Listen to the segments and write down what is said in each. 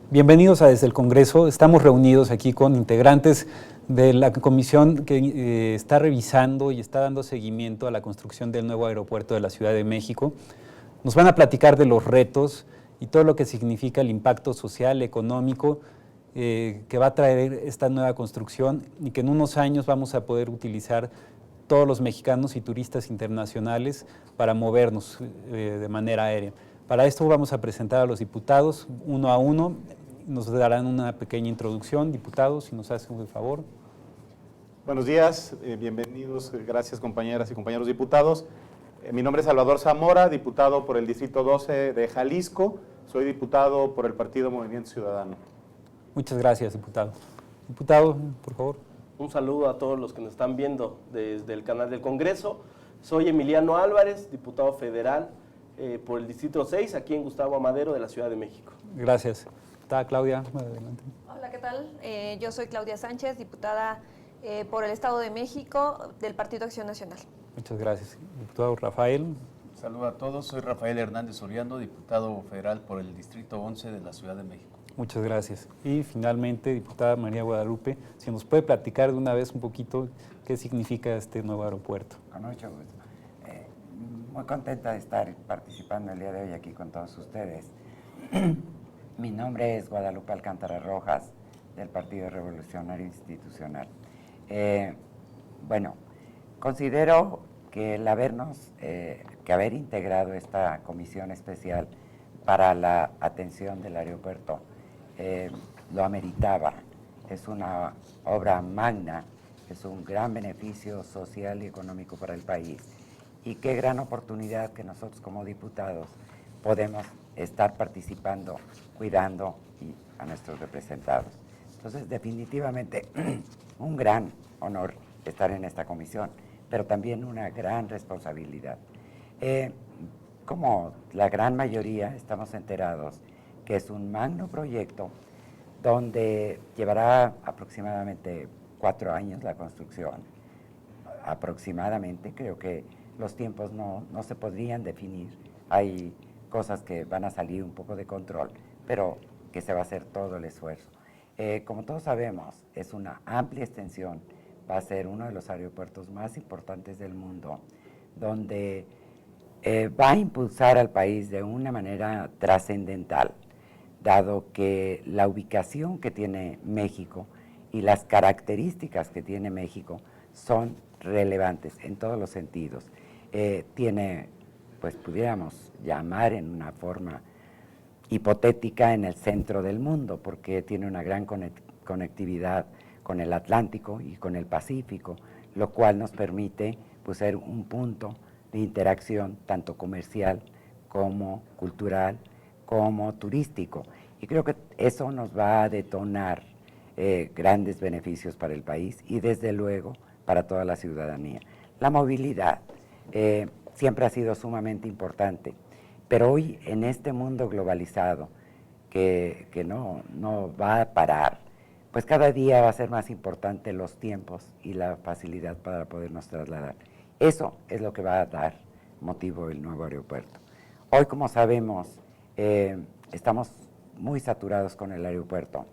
Bienvenidos a Desde el Congreso. Estamos reunidos aquí con integrantes de la comisión que está revisando y está dando seguimiento a la construcción del nuevo aeropuerto de la Ciudad de México. Nos van a platicar de los retos y todo lo que significa el impacto social, económico que va a traer esta nueva construcción y que en unos años vamos a poder utilizar todos los mexicanos y turistas internacionales para movernos de manera aérea. Para esto vamos a presentar a los diputados uno a uno. Nos darán una pequeña introducción. Diputados, si nos hacen un favor. Buenos días, bienvenidos, gracias compañeras y compañeros diputados. Mi nombre es Salvador Zamora, diputado por el Distrito 12 de Jalisco. Soy diputado por el Partido Movimiento Ciudadano. Muchas gracias, diputado. Diputado, por favor. Un saludo a todos los que nos están viendo desde el canal del Congreso. Soy Emiliano Álvarez, diputado federal por el Distrito 6, aquí en Gustavo Amadero de la Ciudad de México. Gracias. Está Claudia, adelante. Hola, ¿qué tal? Yo soy Claudia Sánchez, diputada por el Estado de México del Partido Acción Nacional. Muchas gracias. Diputado Rafael. Saludos a todos, soy Rafael Hernández Soriano, diputado federal por el Distrito 11 de la Ciudad de México. Muchas gracias. Y finalmente, diputada María Guadalupe, si nos puede platicar de una vez un poquito qué significa este nuevo aeropuerto. Con mucho gusto. Muy contenta de estar participando el día de hoy aquí con todos ustedes. Mi nombre es Guadalupe Alcántara Rojas, del Partido Revolucionario Institucional. Bueno, considero que el haber integrado esta comisión especial para la atención del aeropuerto lo ameritaba. Es una obra magna, es un gran beneficio social y económico para el país. Y qué gran oportunidad que nosotros como diputados podemos estar participando, cuidando a nuestros representados. Entonces, definitivamente, un gran honor estar en esta comisión, pero también una gran responsabilidad. Como la gran mayoría estamos enterados que es un magno proyecto donde llevará aproximadamente 4 años la construcción. Aproximadamente, creo que los tiempos no se podrían definir. Hay cosas que van a salir un poco de control, pero que se va a hacer todo el esfuerzo. Como todos sabemos, es una amplia extensión, va a ser uno de los aeropuertos más importantes del mundo, donde va a impulsar al país de una manera trascendental, dado que la ubicación que tiene México y las características que tiene México son relevantes en todos los sentidos. Tiene, pues pudiéramos llamar en una forma hipotética, en el centro del mundo, porque tiene una gran conectividad con el Atlántico y con el Pacífico, lo cual nos permite pues, ser un punto de interacción tanto comercial como cultural, como turístico. Y creo que eso nos va a detonar grandes beneficios para el país y desde luego para toda la ciudadanía. La movilidad siempre ha sido sumamente importante, pero hoy en este mundo globalizado que no va a parar, pues cada día va a ser más importante los tiempos y la facilidad para podernos trasladar. Eso es lo que va a dar motivo el nuevo aeropuerto. Hoy, como sabemos, estamos muy saturados con el aeropuerto.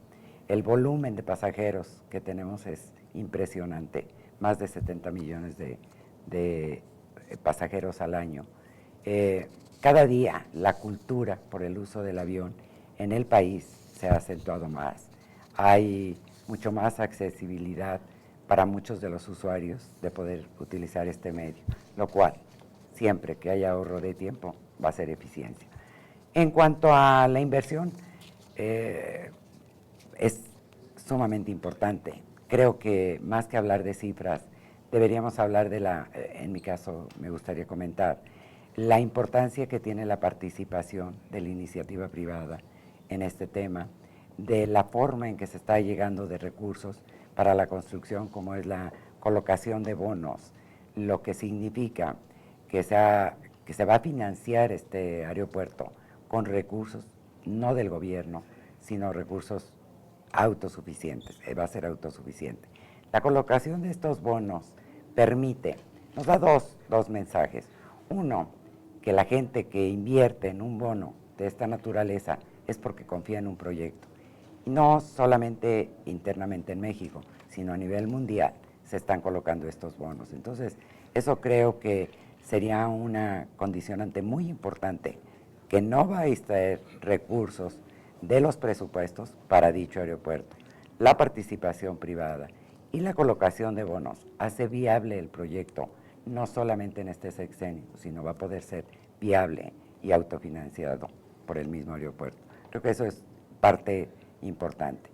El volumen de pasajeros que tenemos es impresionante, más de 70 millones de pasajeros al año. Cada día la cultura por el uso del avión en el país se ha acentuado más. Hay mucho más accesibilidad para muchos de los usuarios de poder utilizar este medio, lo cual, siempre que haya ahorro de tiempo, va a ser eficiencia. En cuanto a la inversión, es sumamente importante. Creo que más que hablar de cifras, deberíamos hablar de en mi caso me gustaría comentar, la importancia que tiene la participación de la iniciativa privada en este tema, de la forma en que se está llegando de recursos para la construcción, como es la colocación de bonos, lo que significa que se va a financiar este aeropuerto con recursos, no del gobierno, sino recursos autosuficientes, va a ser autosuficiente. La colocación de estos bonos nos da dos mensajes. Uno, que la gente que invierte en un bono de esta naturaleza es porque confía en un proyecto. Y no solamente internamente en México, sino a nivel mundial se están colocando estos bonos. Entonces, eso creo que sería una condicionante muy importante, que no va a extraer recursos de los presupuestos para dicho aeropuerto. La participación privada y la colocación de bonos hace viable el proyecto, no solamente en este sexenio, sino va a poder ser viable y autofinanciado por el mismo aeropuerto. Creo que eso es parte importante.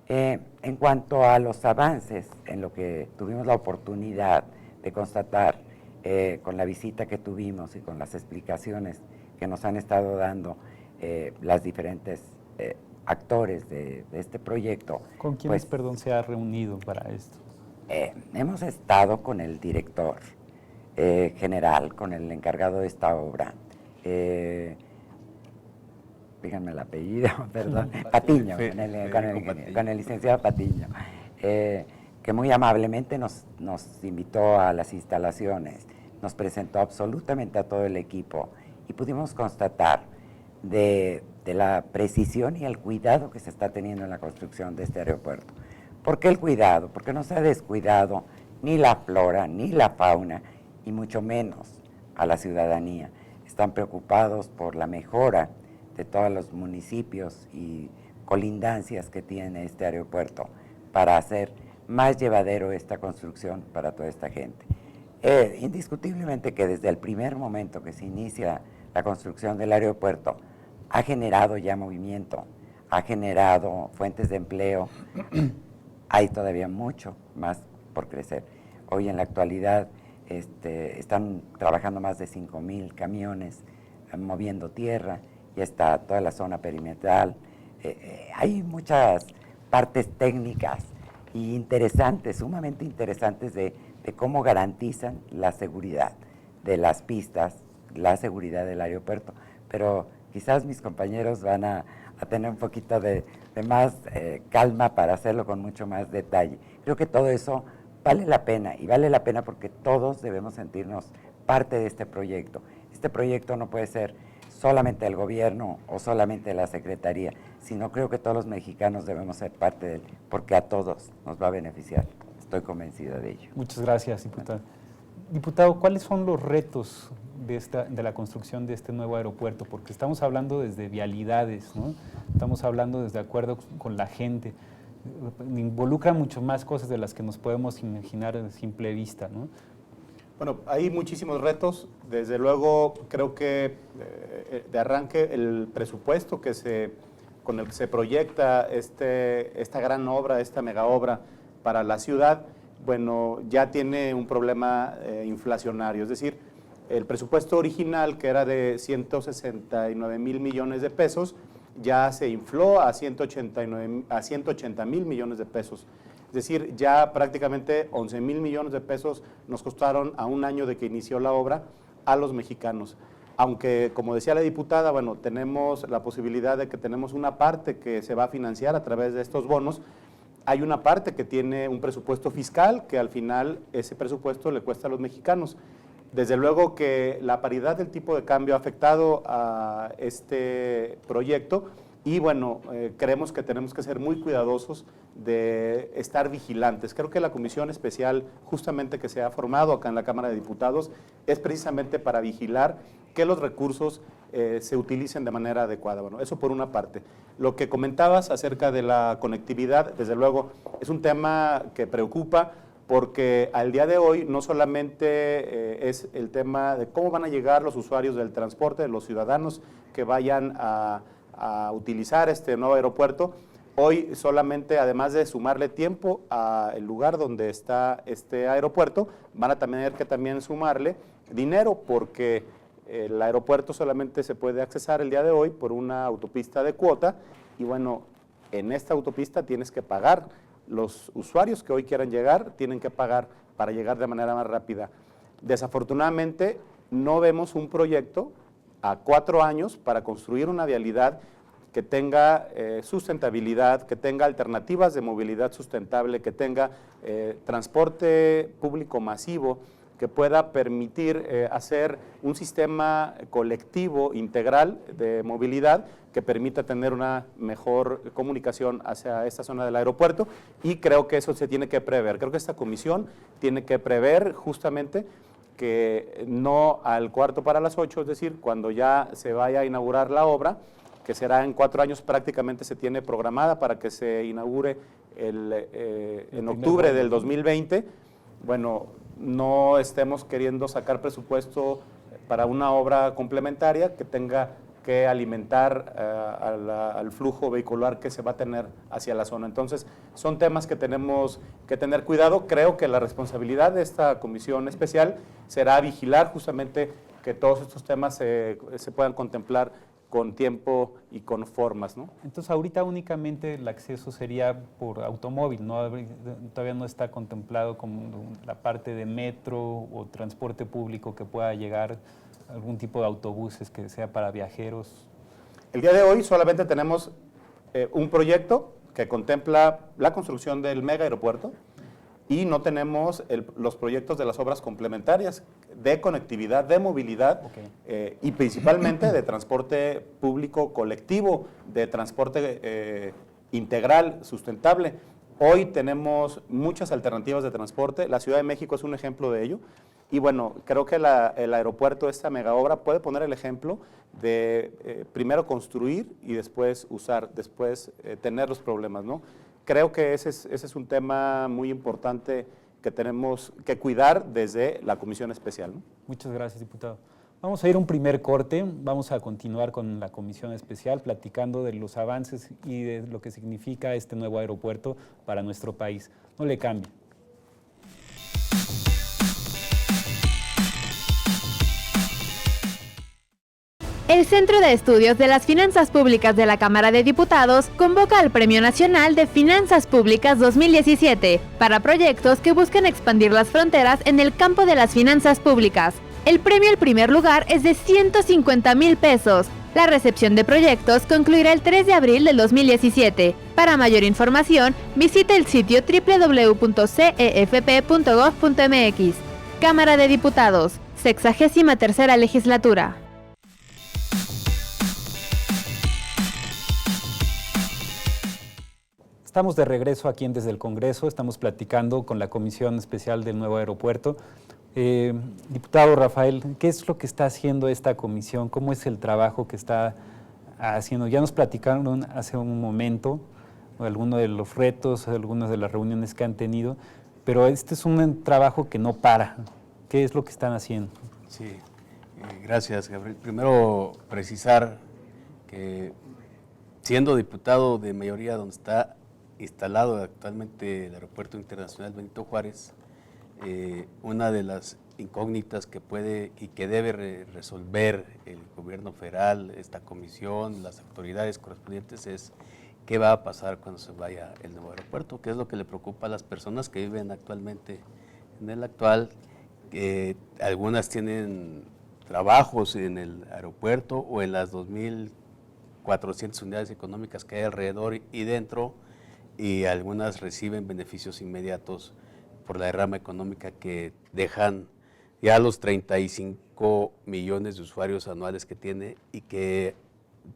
En cuanto a los avances, en lo que tuvimos la oportunidad de constatar con la visita que tuvimos y con las explicaciones que nos han estado dando las diferentes actores de este proyecto. ¿Con quiénes, perdón, se ha reunido para esto? Hemos estado con el director general, con el encargado de esta obra, díganme el apellido, perdón, Patiño, con el licenciado Patiño, que muy amablemente nos invitó a las instalaciones, nos presentó absolutamente a todo el equipo y pudimos constatar de la precisión y el cuidado que se está teniendo en la construcción de este aeropuerto. ¿Por qué el cuidado? Porque no se ha descuidado ni la flora, ni la fauna, y mucho menos a la ciudadanía. Están preocupados por la mejora de todos los municipios y colindancias que tiene este aeropuerto para hacer más llevadero esta construcción para toda esta gente. Indiscutiblemente que desde el primer momento que se inicia la construcción del aeropuerto ha generado ya movimiento, ha generado fuentes de empleo, hay todavía mucho más por crecer. Hoy en la actualidad están trabajando más de 5,000 camiones moviendo tierra, ya está toda la zona perimetral. Hay muchas partes técnicas y interesantes, sumamente interesantes de cómo garantizan la seguridad de las pistas, la seguridad del aeropuerto, pero quizás mis compañeros van a tener un poquito de más calma para hacerlo con mucho más detalle. Creo que todo eso vale la pena, y vale la pena porque todos debemos sentirnos parte de este proyecto. Este proyecto no puede ser solamente del gobierno o solamente de la Secretaría, sino creo que todos los mexicanos debemos ser parte de él, porque a todos nos va a beneficiar. Estoy convencido de ello. Muchas gracias, diputado. Diputado, ¿cuáles son los retos de la construcción de este nuevo aeropuerto? Porque estamos hablando desde vialidades, ¿no? Estamos hablando desde acuerdo con la gente. Involucra mucho más cosas de las que nos podemos imaginar a simple vista, ¿no? Bueno, hay muchísimos retos. Desde luego, creo que de arranque el presupuesto con el que se proyecta esta gran obra, esta mega obra para la ciudad, bueno, ya tiene un problema inflacionario. Es decir, el presupuesto original, que era de 169,000 millones de pesos, ya se infló a 180,000 millones de pesos. Es decir, ya prácticamente 11,000 millones de pesos nos costaron a un año de que inició la obra a los mexicanos. Aunque, como decía la diputada, bueno, tenemos la posibilidad de que tenemos una parte que se va a financiar a través de estos bonos. Hay una parte que tiene un presupuesto fiscal que al final ese presupuesto le cuesta a los mexicanos. Desde luego que la paridad del tipo de cambio ha afectado a este proyecto y bueno, creemos que tenemos que ser muy cuidadosos de estar vigilantes. Creo que la comisión especial justamente que se ha formado acá en la Cámara de Diputados es precisamente para vigilar que los recursos se utilicen de manera adecuada. Bueno, eso por una parte. Lo que comentabas acerca de la conectividad, desde luego, es un tema que preocupa porque al día de hoy no solamente es el tema de cómo van a llegar los usuarios del transporte, los ciudadanos que vayan a utilizar este nuevo aeropuerto. Hoy solamente, además de sumarle tiempo al lugar donde está este aeropuerto, van a tener que también sumarle dinero porque el aeropuerto solamente se puede accesar el día de hoy por una autopista de cuota y bueno, en esta autopista tienes que pagar. Los usuarios que hoy quieran llegar tienen que pagar para llegar de manera más rápida. Desafortunadamente, no vemos un proyecto a 4 años para construir una vialidad que tenga sustentabilidad, que tenga alternativas de movilidad sustentable, que tenga transporte público masivo, que pueda permitir hacer un sistema colectivo integral de movilidad que permita tener una mejor comunicación hacia esta zona del aeropuerto, y creo que eso se tiene que prever. Creo que esta comisión tiene que prever justamente que no al 7:45, es decir, cuando ya se vaya a inaugurar la obra, que será en 4 años, prácticamente se tiene programada para que se inaugure en octubre del 2020, bueno, no estemos queriendo sacar presupuesto para una obra complementaria que tenga que alimentar al flujo vehicular que se va a tener hacia la zona. Entonces, son temas que tenemos que tener cuidado. Creo que la responsabilidad de esta comisión especial será vigilar justamente que todos estos temas se puedan contemplar con tiempo y con formas, ¿no? Entonces, ahorita únicamente el acceso sería por automóvil, ¿no? Todavía no está contemplado como la parte de metro o transporte público que pueda llegar, algún tipo de autobuses que sea para viajeros. El día de hoy solamente tenemos un proyecto que contempla la construcción del mega aeropuerto, y no tenemos los proyectos de las obras complementarias de conectividad, de movilidad, y principalmente de transporte público colectivo, de transporte integral, sustentable. Hoy tenemos muchas alternativas de transporte, la Ciudad de México es un ejemplo de ello, y bueno, creo que el aeropuerto, esta mega obra, puede poner el ejemplo de primero construir y después usar, después tener los problemas, ¿no? Creo que ese es un tema muy importante que tenemos que cuidar desde la comisión especial, ¿no? Muchas gracias, diputado. Vamos a ir a un primer corte, vamos a continuar con la comisión especial platicando de los avances y de lo que significa este nuevo aeropuerto para nuestro país. No le cambie. El Centro de Estudios de las Finanzas Públicas de la Cámara de Diputados convoca al Premio Nacional de Finanzas Públicas 2017 para proyectos que buscan expandir las fronteras en el campo de las finanzas públicas. El premio al primer lugar es de 150,000 pesos. La recepción de proyectos concluirá el 3 de abril del 2017. Para mayor información, visite el sitio www.cefp.gov.mx. Cámara de Diputados, 63ª Legislatura. Estamos de regreso aquí Desde el Congreso, estamos platicando con la Comisión Especial del Nuevo Aeropuerto. Diputado Rafael, ¿qué es lo que está haciendo esta comisión? ¿Cómo es el trabajo que está haciendo? Ya nos platicaron hace un momento algunos de los retos, algunas de las reuniones que han tenido, pero este es un trabajo que no para. ¿Qué es lo que están haciendo? Sí, gracias, Gabriel. Primero, precisar que siendo diputado de mayoría donde está instalado actualmente el Aeropuerto Internacional Benito Juárez, una de las incógnitas que puede y que debe resolver el gobierno federal, esta comisión, las autoridades correspondientes, es qué va a pasar cuando se vaya el nuevo aeropuerto, qué es lo que le preocupa a las personas que viven actualmente en el actual. Algunas tienen trabajos en el aeropuerto o en las 2,400 unidades económicas que hay alrededor y dentro, y algunas reciben beneficios inmediatos por la derrama económica que dejan ya los 35 millones de usuarios anuales que tiene y que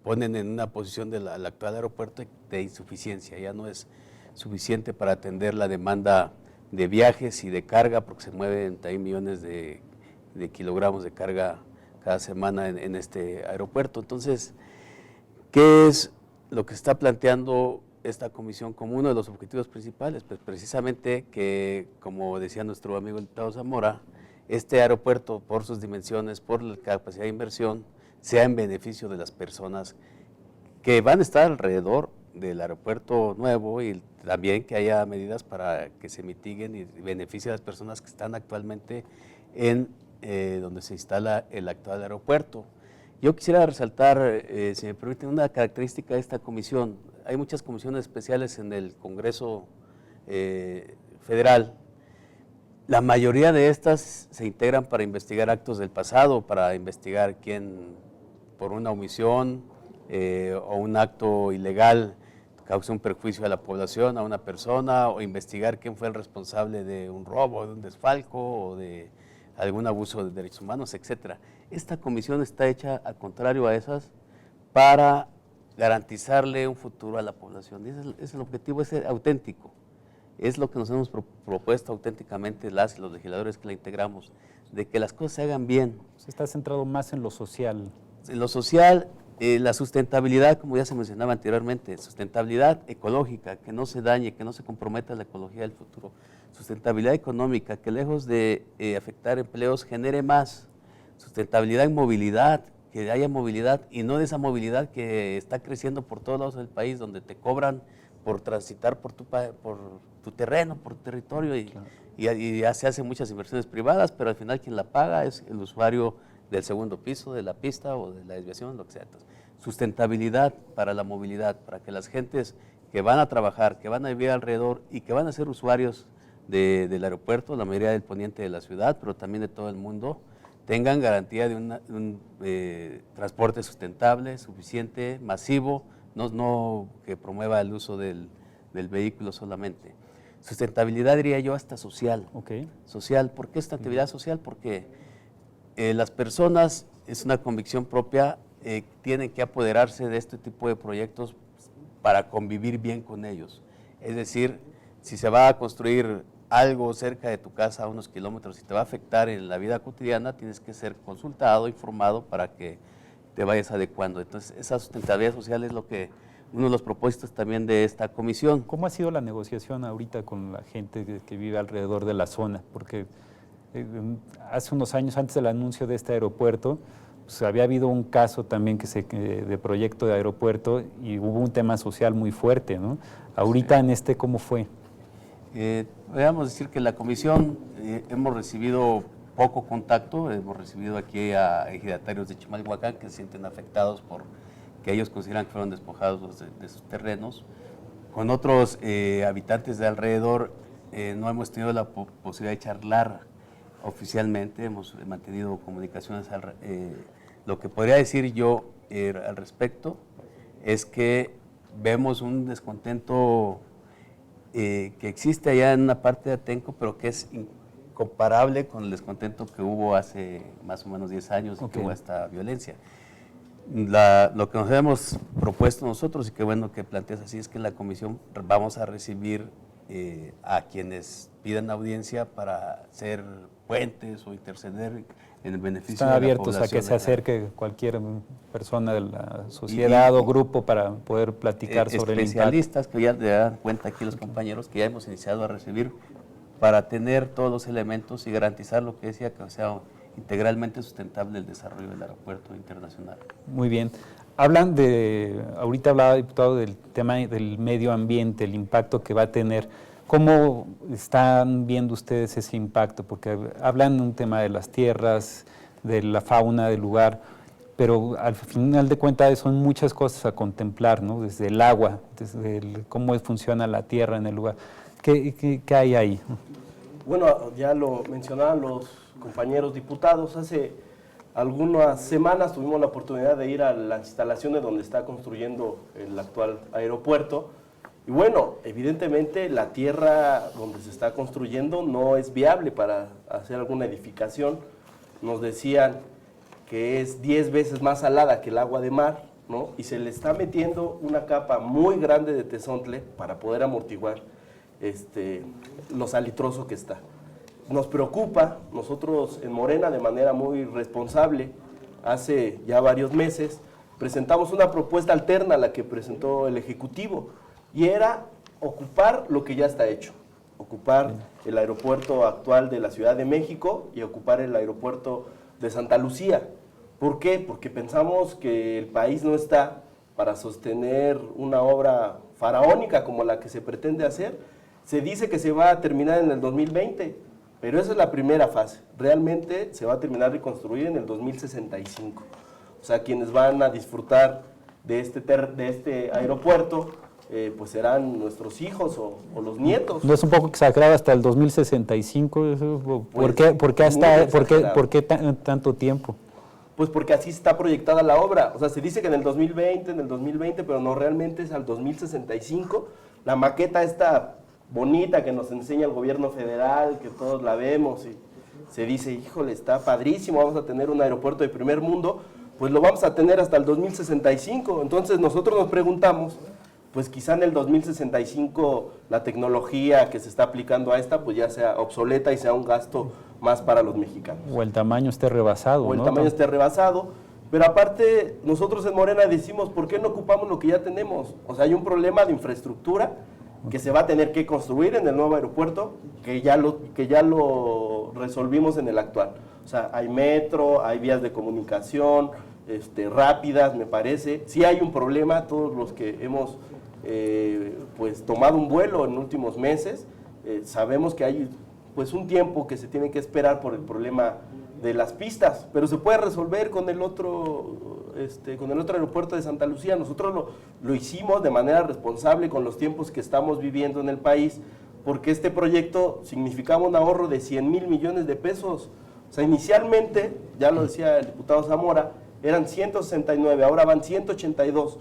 ponen en una posición del actual aeropuerto de insuficiencia. Ya no es suficiente para atender la demanda de viajes y de carga, porque se mueven 30 millones de kilogramos de carga cada semana en este aeropuerto. Entonces, ¿qué es lo que está planteando esta comisión como uno de los objetivos principales? Pues precisamente que, como decía nuestro amigo el diputado Zamora, este aeropuerto, por sus dimensiones, por la capacidad de inversión, sea en beneficio de las personas que van a estar alrededor del aeropuerto nuevo, y también que haya medidas para que se mitiguen y beneficie a las personas que están actualmente en donde se instala el actual aeropuerto. Yo quisiera resaltar, si me permiten, una característica de esta comisión. Hay muchas comisiones especiales en el Congreso Federal. La mayoría de estas se integran para investigar actos del pasado, para investigar quién, por una omisión o un acto ilegal, causó un perjuicio a la población, a una persona, o investigar quién fue el responsable de un robo, de un desfalco, o de algún abuso de derechos humanos, etcétera. Esta comisión está hecha al contrario a esas para garantizarle un futuro a la población. Y ese es el objetivo, es ser auténtico. Es lo que nos hemos propuesto auténticamente las y los legisladores que la integramos, de que las cosas se hagan bien. Se está centrado más en lo social. En lo social, la sustentabilidad, como ya se mencionaba anteriormente, sustentabilidad ecológica, que no se dañe, que no se comprometa la ecología del futuro. Sustentabilidad económica, que lejos de afectar empleos, genere más. Sustentabilidad en movilidad, que haya movilidad y no de esa movilidad que está creciendo por todos lados del país, donde te cobran por transitar por tu terreno, por tu territorio, y ya se hacen muchas inversiones privadas, pero al final quien la paga es el usuario del segundo piso, de la pista o de la desviación, lo que sea. Entonces, sustentabilidad para la movilidad, para que las gentes que van a trabajar, que van a vivir alrededor y que van a ser usuarios del aeropuerto, la mayoría del poniente de la ciudad, pero también de todo el mundo, tengan garantía de un transporte sustentable, suficiente, masivo, no que promueva el uso del vehículo solamente. Sustentabilidad, diría yo, hasta social. Okay. Social, ¿por qué sustentabilidad social? Porque las personas, es una convicción propia, tienen que apoderarse de este tipo de proyectos para convivir bien con ellos. Es decir, si se va a construir algo cerca de tu casa a unos kilómetros y te va a afectar en la vida cotidiana, tienes que ser consultado, informado para que te vayas adecuando. Entonces, esa sustentabilidad social es uno de los propósitos también de esta comisión. ¿Cómo ha sido la negociación ahorita con la gente que vive alrededor de la zona? Porque hace unos años, antes del anuncio de este aeropuerto, pues había habido un caso también de proyecto de aeropuerto y hubo un tema social muy fuerte, ¿no? Ahorita en ¿cómo fue? Podríamos decir que la comisión hemos recibido poco contacto, hemos recibido aquí a ejidatarios de Chimalhuacán que se sienten afectados por que ellos consideran que fueron despojados de sus terrenos. Con otros habitantes de alrededor no hemos tenido la posibilidad de charlar oficialmente, hemos mantenido comunicaciones. Lo que podría decir yo al respecto es que vemos un descontento que existe allá en una parte de Atenco, pero que es incomparable con el descontento que hubo hace más o menos 10 años y que hubo esta violencia. Lo que nos hemos propuesto nosotros, y qué bueno que planteas así, es que en la comisión vamos a recibir a quienes pidan audiencia para ser puentes o interceder en el beneficio Están de la abiertos población. a que se acerque cualquier persona de la sociedad o grupo para poder platicar sobre el impacto. Especialistas que ya te dan cuenta aquí los compañeros que ya hemos iniciado a recibir para tener todos los elementos y garantizar lo que decía, que sea integralmente sustentable el desarrollo del aeropuerto internacional. Muy bien. Ahorita hablaba, diputado, del tema del medio ambiente, el impacto que va a tener. ¿Cómo están viendo ustedes ese impacto? Porque hablan de un tema de las tierras, de la fauna del lugar, pero al final de cuentas son muchas cosas a contemplar, ¿no? Desde el agua, desde cómo funciona la tierra en el lugar. ¿Qué hay ahí? Bueno, ya lo mencionaban los compañeros diputados. Hace algunas semanas tuvimos la oportunidad de ir a las instalaciones donde está construyendo el actual aeropuerto. Y bueno, evidentemente la tierra donde se está construyendo no es viable para hacer alguna edificación. Nos decían que es 10 veces más salada que el agua de mar, ¿no? Y se le está metiendo una capa muy grande de tezontle para poder amortiguar lo salitroso que está. Nos preocupa, nosotros en Morena de manera muy responsable, hace ya varios meses, presentamos una propuesta alterna a la que presentó el Ejecutivo, y era ocupar lo que ya está hecho, ocupar el aeropuerto actual de la Ciudad de México y ocupar el aeropuerto de Santa Lucía. ¿Por qué? Porque pensamos que el país no está para sostener una obra faraónica como la que se pretende hacer. Se dice que se va a terminar en el 2020, pero esa es la primera fase. Realmente se va a terminar de construir en el 2065. O sea, quienes van a disfrutar de este aeropuerto, pues serán nuestros hijos o los nietos. ¿No es un poco exagerado hasta el 2065? ¿Por qué tanto tiempo? Pues porque así está proyectada la obra. O sea, se dice que en el 2020, pero no, realmente es al 2065. La maqueta está bonita que nos enseña el gobierno federal, que todos la vemos y se dice, híjole, está padrísimo, vamos a tener un aeropuerto de primer mundo, pues lo vamos a tener hasta el 2065. Entonces nosotros nos preguntamos, pues quizá en el 2065 la tecnología que se está aplicando a esta pues ya sea obsoleta y sea un gasto más para los mexicanos. O el tamaño esté rebasado. O el ¿no? tamaño esté rebasado. Pero aparte, nosotros en Morena decimos, ¿por qué no ocupamos lo que ya tenemos? O sea, hay un problema de infraestructura que se va a tener que construir en el nuevo aeropuerto, que ya lo resolvimos en el actual. O sea, hay metro, hay vías de comunicación rápidas, me parece. Sí hay un problema, todos los que hemos pues tomado un vuelo en últimos meses, sabemos que hay pues un tiempo que se tiene que esperar por el problema de las pistas, pero se puede resolver con el otro aeropuerto de Santa Lucía. Nosotros lo hicimos de manera responsable con los tiempos que estamos viviendo en el país, porque este proyecto significaba un ahorro de 100,000 millones de pesos. O sea, inicialmente, ya lo decía el diputado Zamora, eran 169, ahora van 182,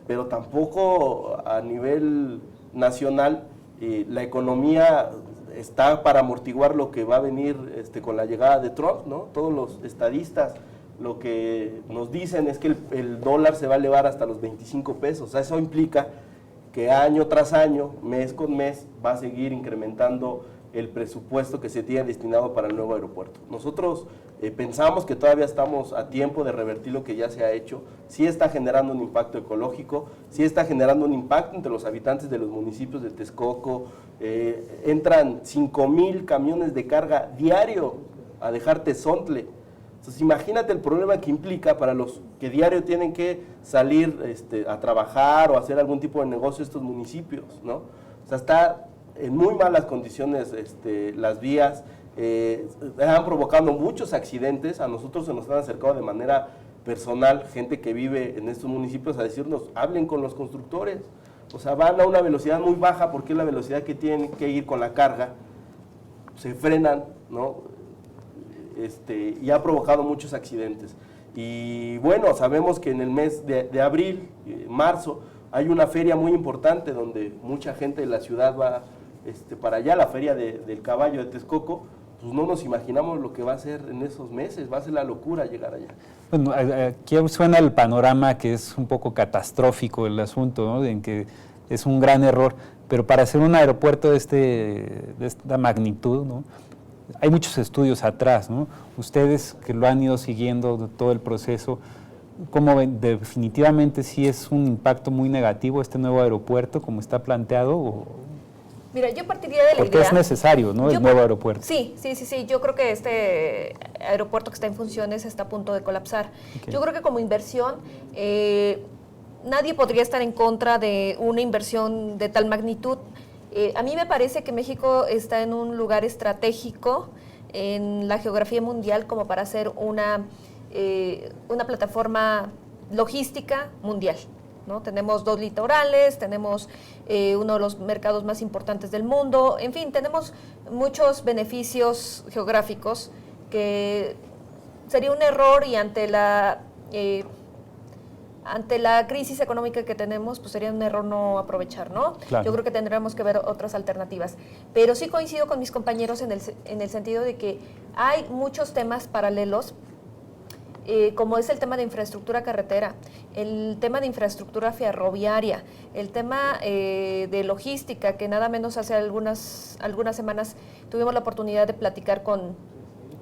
pero tampoco a nivel nacional la economía está para amortiguar lo que va a venir con la llegada de Trump, ¿no? Todos los estadistas lo que nos dicen es que el dólar se va a elevar hasta los 25 pesos. O sea, eso implica que año tras año, mes con mes, va a seguir incrementando el presupuesto que se tiene destinado para el nuevo aeropuerto. Nosotros pensamos que todavía estamos a tiempo de revertir lo que ya se ha hecho. Sí está generando un impacto ecológico, sí está generando un impacto entre los habitantes de los municipios de Texcoco. Entran 5,000 camiones de carga diario a dejar Tezontle. Entonces imagínate el problema que implica para los que diario tienen que salir a trabajar o hacer algún tipo de negocio estos municipios, ¿no? O sea, está en muy malas condiciones las vías, han provocado muchos accidentes. A nosotros se nos han acercado de manera personal gente que vive en estos municipios a decirnos, hablen con los constructores. O sea, van a una velocidad muy baja porque es la velocidad que tienen que ir con la carga, se frenan, ¿no? Y ha provocado muchos accidentes. Y bueno, sabemos que en el mes de abril, marzo, hay una feria muy importante donde mucha gente de la ciudad va para allá, la feria del caballo de Texcoco. Pues no nos imaginamos lo que va a ser en esos meses, va a ser la locura llegar allá. Bueno, aquí suena el panorama que es un poco catastrófico el asunto, ¿no? En que es un gran error, pero para hacer un aeropuerto de esta magnitud, ¿no? Hay muchos estudios atrás, ¿no? Ustedes que lo han ido siguiendo todo el proceso, ¿cómo ven? ¿Definitivamente sí es un impacto muy negativo este nuevo aeropuerto como está planteado? Mira, yo partiría de la idea... Porque es necesario, ¿no? El nuevo aeropuerto. Sí. Yo creo que este aeropuerto que está en funciones está a punto de colapsar. Okay. Yo creo que como inversión, nadie podría estar en contra de una inversión de tal magnitud. A mí me parece que México está en un lugar estratégico en la geografía mundial como para hacer una plataforma logística mundial, ¿no? Tenemos 2 litorales, tenemos uno de los mercados más importantes del mundo, en fin, tenemos muchos beneficios geográficos que sería un error y ante la crisis económica que tenemos, pues sería un error no aprovechar, ¿no? Claro. Yo creo que tendremos que ver otras alternativas. Pero sí coincido con mis compañeros en el sentido de que hay muchos temas paralelos, como es el tema de infraestructura carretera, el tema de infraestructura ferroviaria, el tema de logística, que nada menos hace algunas semanas tuvimos la oportunidad de platicar con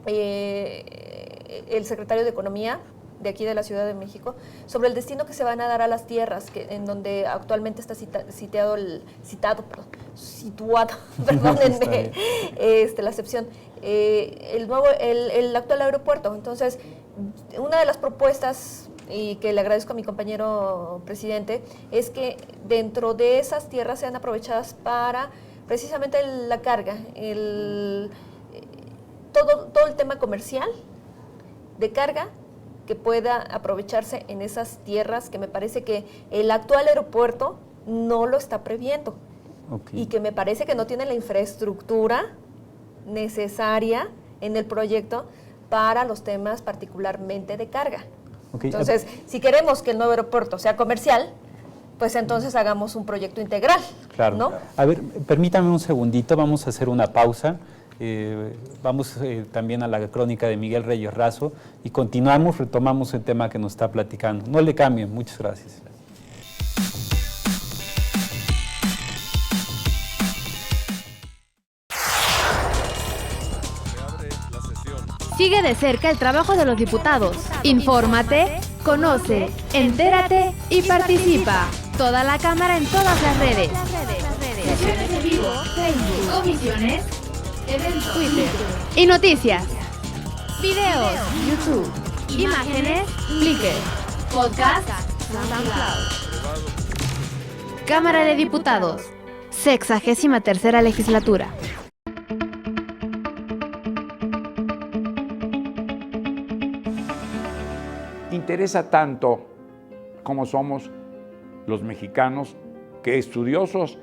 el secretario de Economía de aquí de la Ciudad de México, sobre el destino que se van a dar a las tierras, en donde actualmente está situado, perdónenme, la excepción, el actual aeropuerto. Entonces, una de las propuestas, y que le agradezco a mi compañero presidente, es que dentro de esas tierras sean aprovechadas para precisamente la carga, todo el tema comercial de carga, que pueda aprovecharse en esas tierras, que me parece que el actual aeropuerto no lo está previendo. Okay. Y que me parece que no tiene la infraestructura necesaria en el proyecto para los temas particularmente de carga. Okay. Entonces, si queremos que el nuevo aeropuerto sea comercial, pues entonces hagamos un proyecto integral, claro, ¿no? A ver, permítame un segundito, vamos a hacer una pausa Vamos también a la crónica de Miguel Reyes Razo y retomamos el tema que nos está platicando. No le cambien, muchas gracias. Sigue de cerca el trabajo de los diputados. Infórmate, conoce, entérate y participa. Toda la Cámara en todas las redes. Sesiones en vivo, Facebook, comisiones, eventos, Twitter y noticias. Videos, YouTube, imágenes, Flickr, podcast, SoundCloud. Cámara de Diputados, 63ª legislatura. Interesa tanto como somos los mexicanos que estudiosos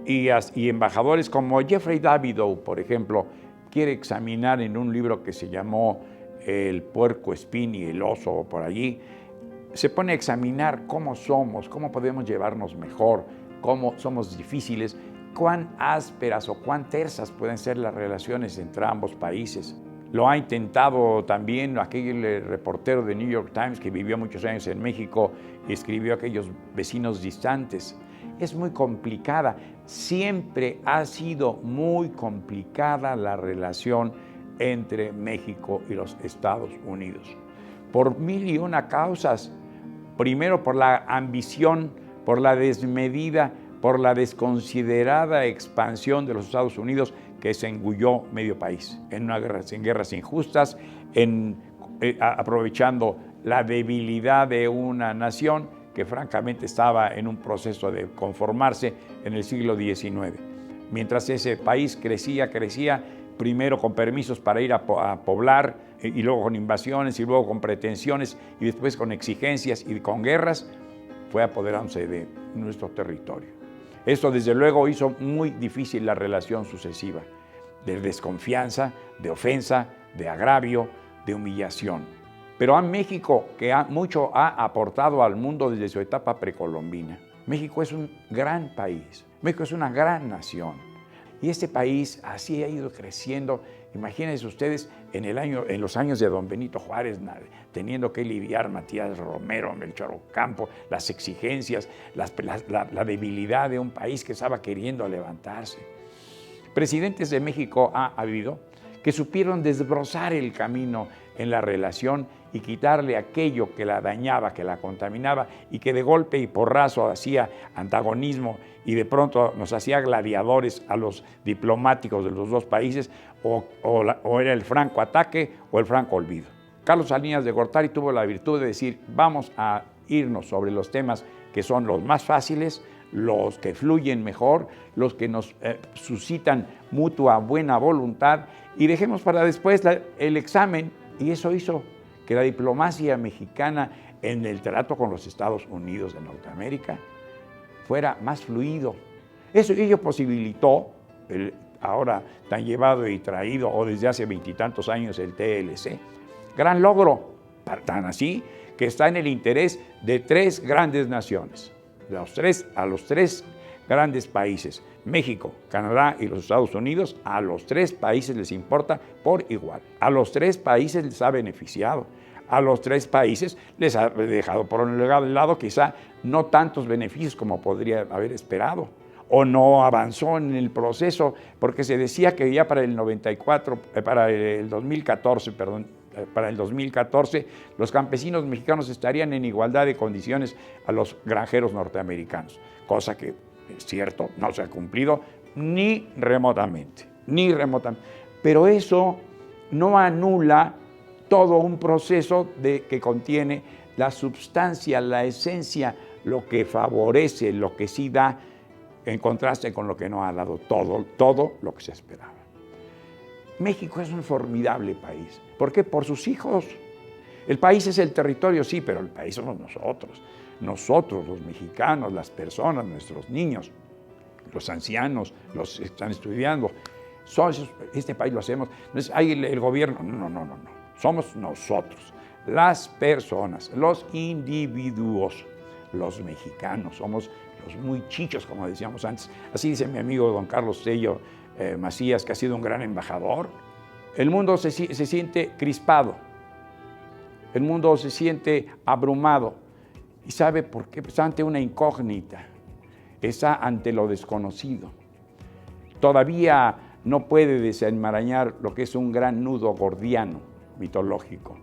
y embajadores como Jeffrey Davidow, por ejemplo, quiere examinar en un libro que se llamó El puerco espín y el oso, por allí, se pone a examinar cómo somos, cómo podemos llevarnos mejor, cómo somos difíciles, cuán ásperas o cuán tersas pueden ser las relaciones entre ambos países. Lo ha intentado también aquel reportero de New York Times que vivió muchos años en México y escribió aquellos vecinos distantes. Es muy complicada, siempre ha sido muy complicada la relación entre México y los Estados Unidos. Por mil y una causas. Primero por la ambición, por la desmedida, por la desconsiderada expansión de los Estados Unidos que se engulló medio país en guerras injustas, aprovechando la debilidad de una nación que francamente estaba en un proceso de conformarse en el siglo XIX. Mientras ese país crecía, primero con permisos para ir a poblar, y luego con invasiones, y luego con pretensiones, y después con exigencias y con guerras, fue apoderándose de nuestro territorio. Esto desde luego hizo muy difícil la relación sucesiva, de desconfianza, de ofensa, de agravio, de humillación. Pero a México, que mucho ha aportado al mundo desde su etapa precolombina, México es un gran país, México es una gran nación. Y este país así ha ido creciendo. Imagínense ustedes en los años de don Benito Juárez, teniendo que lidiar Matías Romero, Melchor Ocampo, las exigencias, la debilidad de un país que estaba queriendo levantarse. Presidentes de México ha habido que supieron desbrozar el camino en la relación y quitarle aquello que la dañaba, que la contaminaba y que de golpe y porrazo hacía antagonismo y de pronto nos hacía gladiadores a los diplomáticos de los dos países, o era el franco ataque o el franco olvido. Carlos Salinas de Gortari tuvo la virtud de decir, vamos a irnos sobre los temas que son los más fáciles, los que fluyen mejor, los que nos suscitan mutua buena voluntad, y dejemos para después el examen, y eso hizo que la diplomacia mexicana en el trato con los Estados Unidos de Norteamérica fuera más fluido. Ello posibilitó el ahora tan llevado y traído, o desde hace 20 y tantos años, el TLC. Gran logro, tan así que está en el interés de tres grandes naciones, a los tres grandes países, México, Canadá y los Estados Unidos. A los tres países les importa por igual. A los tres países les ha beneficiado. A los tres países les ha dejado por un lado quizá no tantos beneficios como podría haber esperado, o no avanzó en el proceso, porque se decía que ya para el 2014, los campesinos mexicanos estarían en igualdad de condiciones a los granjeros norteamericanos, cosa que es cierto, no se ha cumplido ni remotamente. Pero eso no anula todo un proceso que contiene la substancia, la esencia, lo que favorece, lo que sí da, en contraste con lo que no ha dado todo lo que se esperaba. México es un formidable país. ¿Por qué? Por sus hijos. El país es el territorio, sí, pero el país somos nosotros. Nosotros, los mexicanos, las personas, nuestros niños, los ancianos, los que están estudiando. Este país lo hacemos. No es ahí el gobierno. No. Somos nosotros, las personas, los individuos, los mexicanos. Somos los muy chichos, como decíamos antes. Así dice mi amigo don Carlos Tello, Macías, que ha sido un gran embajador. El mundo se siente crispado, el mundo se siente abrumado. ¿Y sabe por qué? Está ante una incógnita, está ante lo desconocido. Todavía no puede desenmarañar lo que es un gran nudo gordiano, mitológico.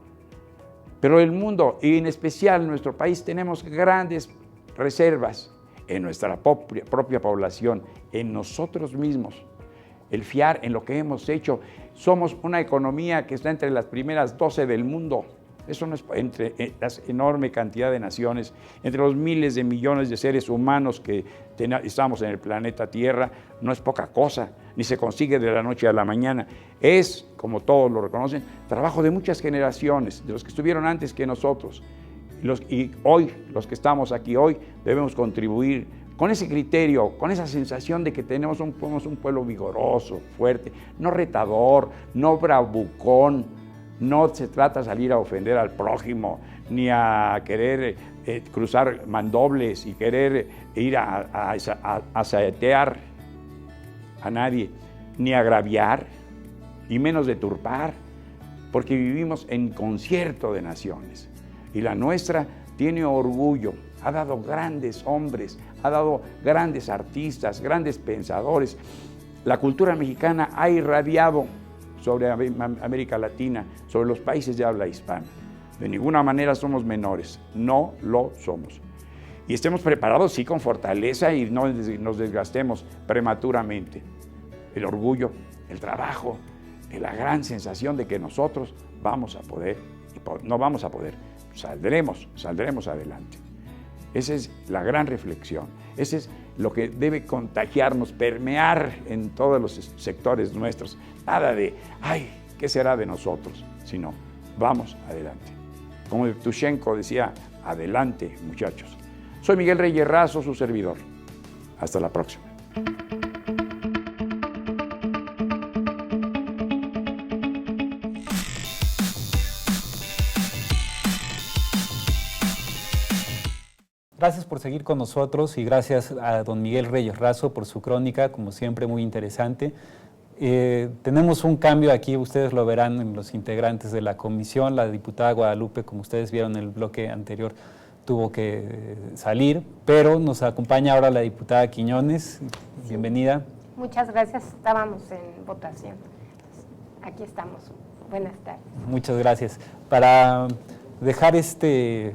Pero el mundo, y en especial nuestro país, tenemos grandes reservas en nuestra propia población, en nosotros mismos. El fiar en lo que hemos hecho. Somos una economía que está entre las primeras 12 del mundo. Eso no es entre la enorme cantidad de naciones, entre los miles de millones de seres humanos que estamos en el planeta Tierra, no es poca cosa, ni se consigue de la noche a la mañana. Es, como todos lo reconocen, trabajo de muchas generaciones, de los que estuvieron antes que nosotros. Y hoy, los que estamos aquí hoy, debemos contribuir con ese criterio, con esa sensación de que somos un pueblo vigoroso, fuerte, no retador, no bravucón. No se trata de salir a ofender al prójimo, ni a querer cruzar mandobles y querer ir a saetear a nadie, ni agraviar, y menos deturpar, porque vivimos en concierto de naciones. Y la nuestra tiene orgullo, ha dado grandes hombres, ha dado grandes artistas, grandes pensadores. La cultura mexicana ha irradiado sobre América Latina, sobre los países de habla hispana. De ninguna manera somos menores, no lo somos. Y estemos preparados, sí, con fortaleza y no nos desgastemos prematuramente. El orgullo, el trabajo, la gran sensación de que nosotros vamos a poder, no vamos a poder, saldremos adelante. Esa es la gran reflexión, ese es lo que debe contagiarnos, permear en todos los sectores nuestros. Nada de, ay, ¿qué será de nosotros? Sino, vamos adelante. Como Tushenko decía, adelante, muchachos. Soy Miguel Reyes Razo, su servidor. Hasta la próxima. Gracias por seguir con nosotros y gracias a don Miguel Reyes Razo por su crónica, como siempre muy interesante. Tenemos un cambio aquí, ustedes lo verán en los integrantes de la comisión. La diputada Guadalupe, como ustedes vieron en el bloque anterior, tuvo que salir, pero nos acompaña ahora la diputada Quiñones. Bienvenida. Muchas gracias, estábamos en votación. Aquí estamos. Buenas tardes. Muchas gracias. Para dejar este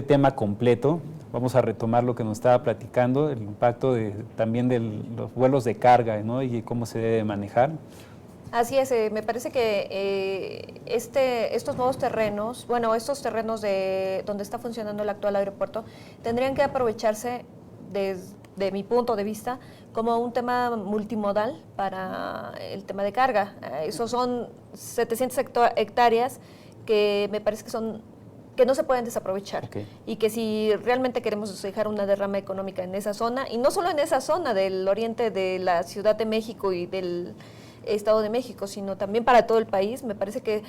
tema completo, vamos a retomar lo que nos estaba platicando, el impacto también de los vuelos de carga, ¿no? Y cómo se debe manejar. Así es, me parece que estos nuevos terrenos, estos terrenos donde está funcionando el actual aeropuerto, tendrían que aprovecharse, desde mi punto de vista, como un tema multimodal para el tema de carga. Esos son 700 hectáreas que me parece que no se pueden desaprovechar, okay. Y que si realmente queremos dejar una derrama económica en esa zona, y no solo en esa zona del oriente de la Ciudad de México y del Estado de México, sino también para todo el país, me parece que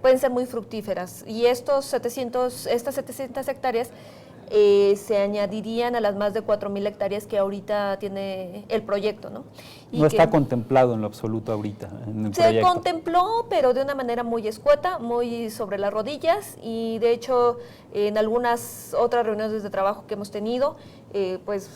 pueden ser muy fructíferas. Y estas 700 hectáreas se añadirían a las más de 4,000 hectáreas que ahorita tiene el proyecto, ¿no? Y no está contemplado en lo absoluto ahorita en el proyecto. Se contempló, pero de una manera muy escueta, muy sobre las rodillas, y de hecho en algunas otras reuniones de trabajo que hemos tenido, pues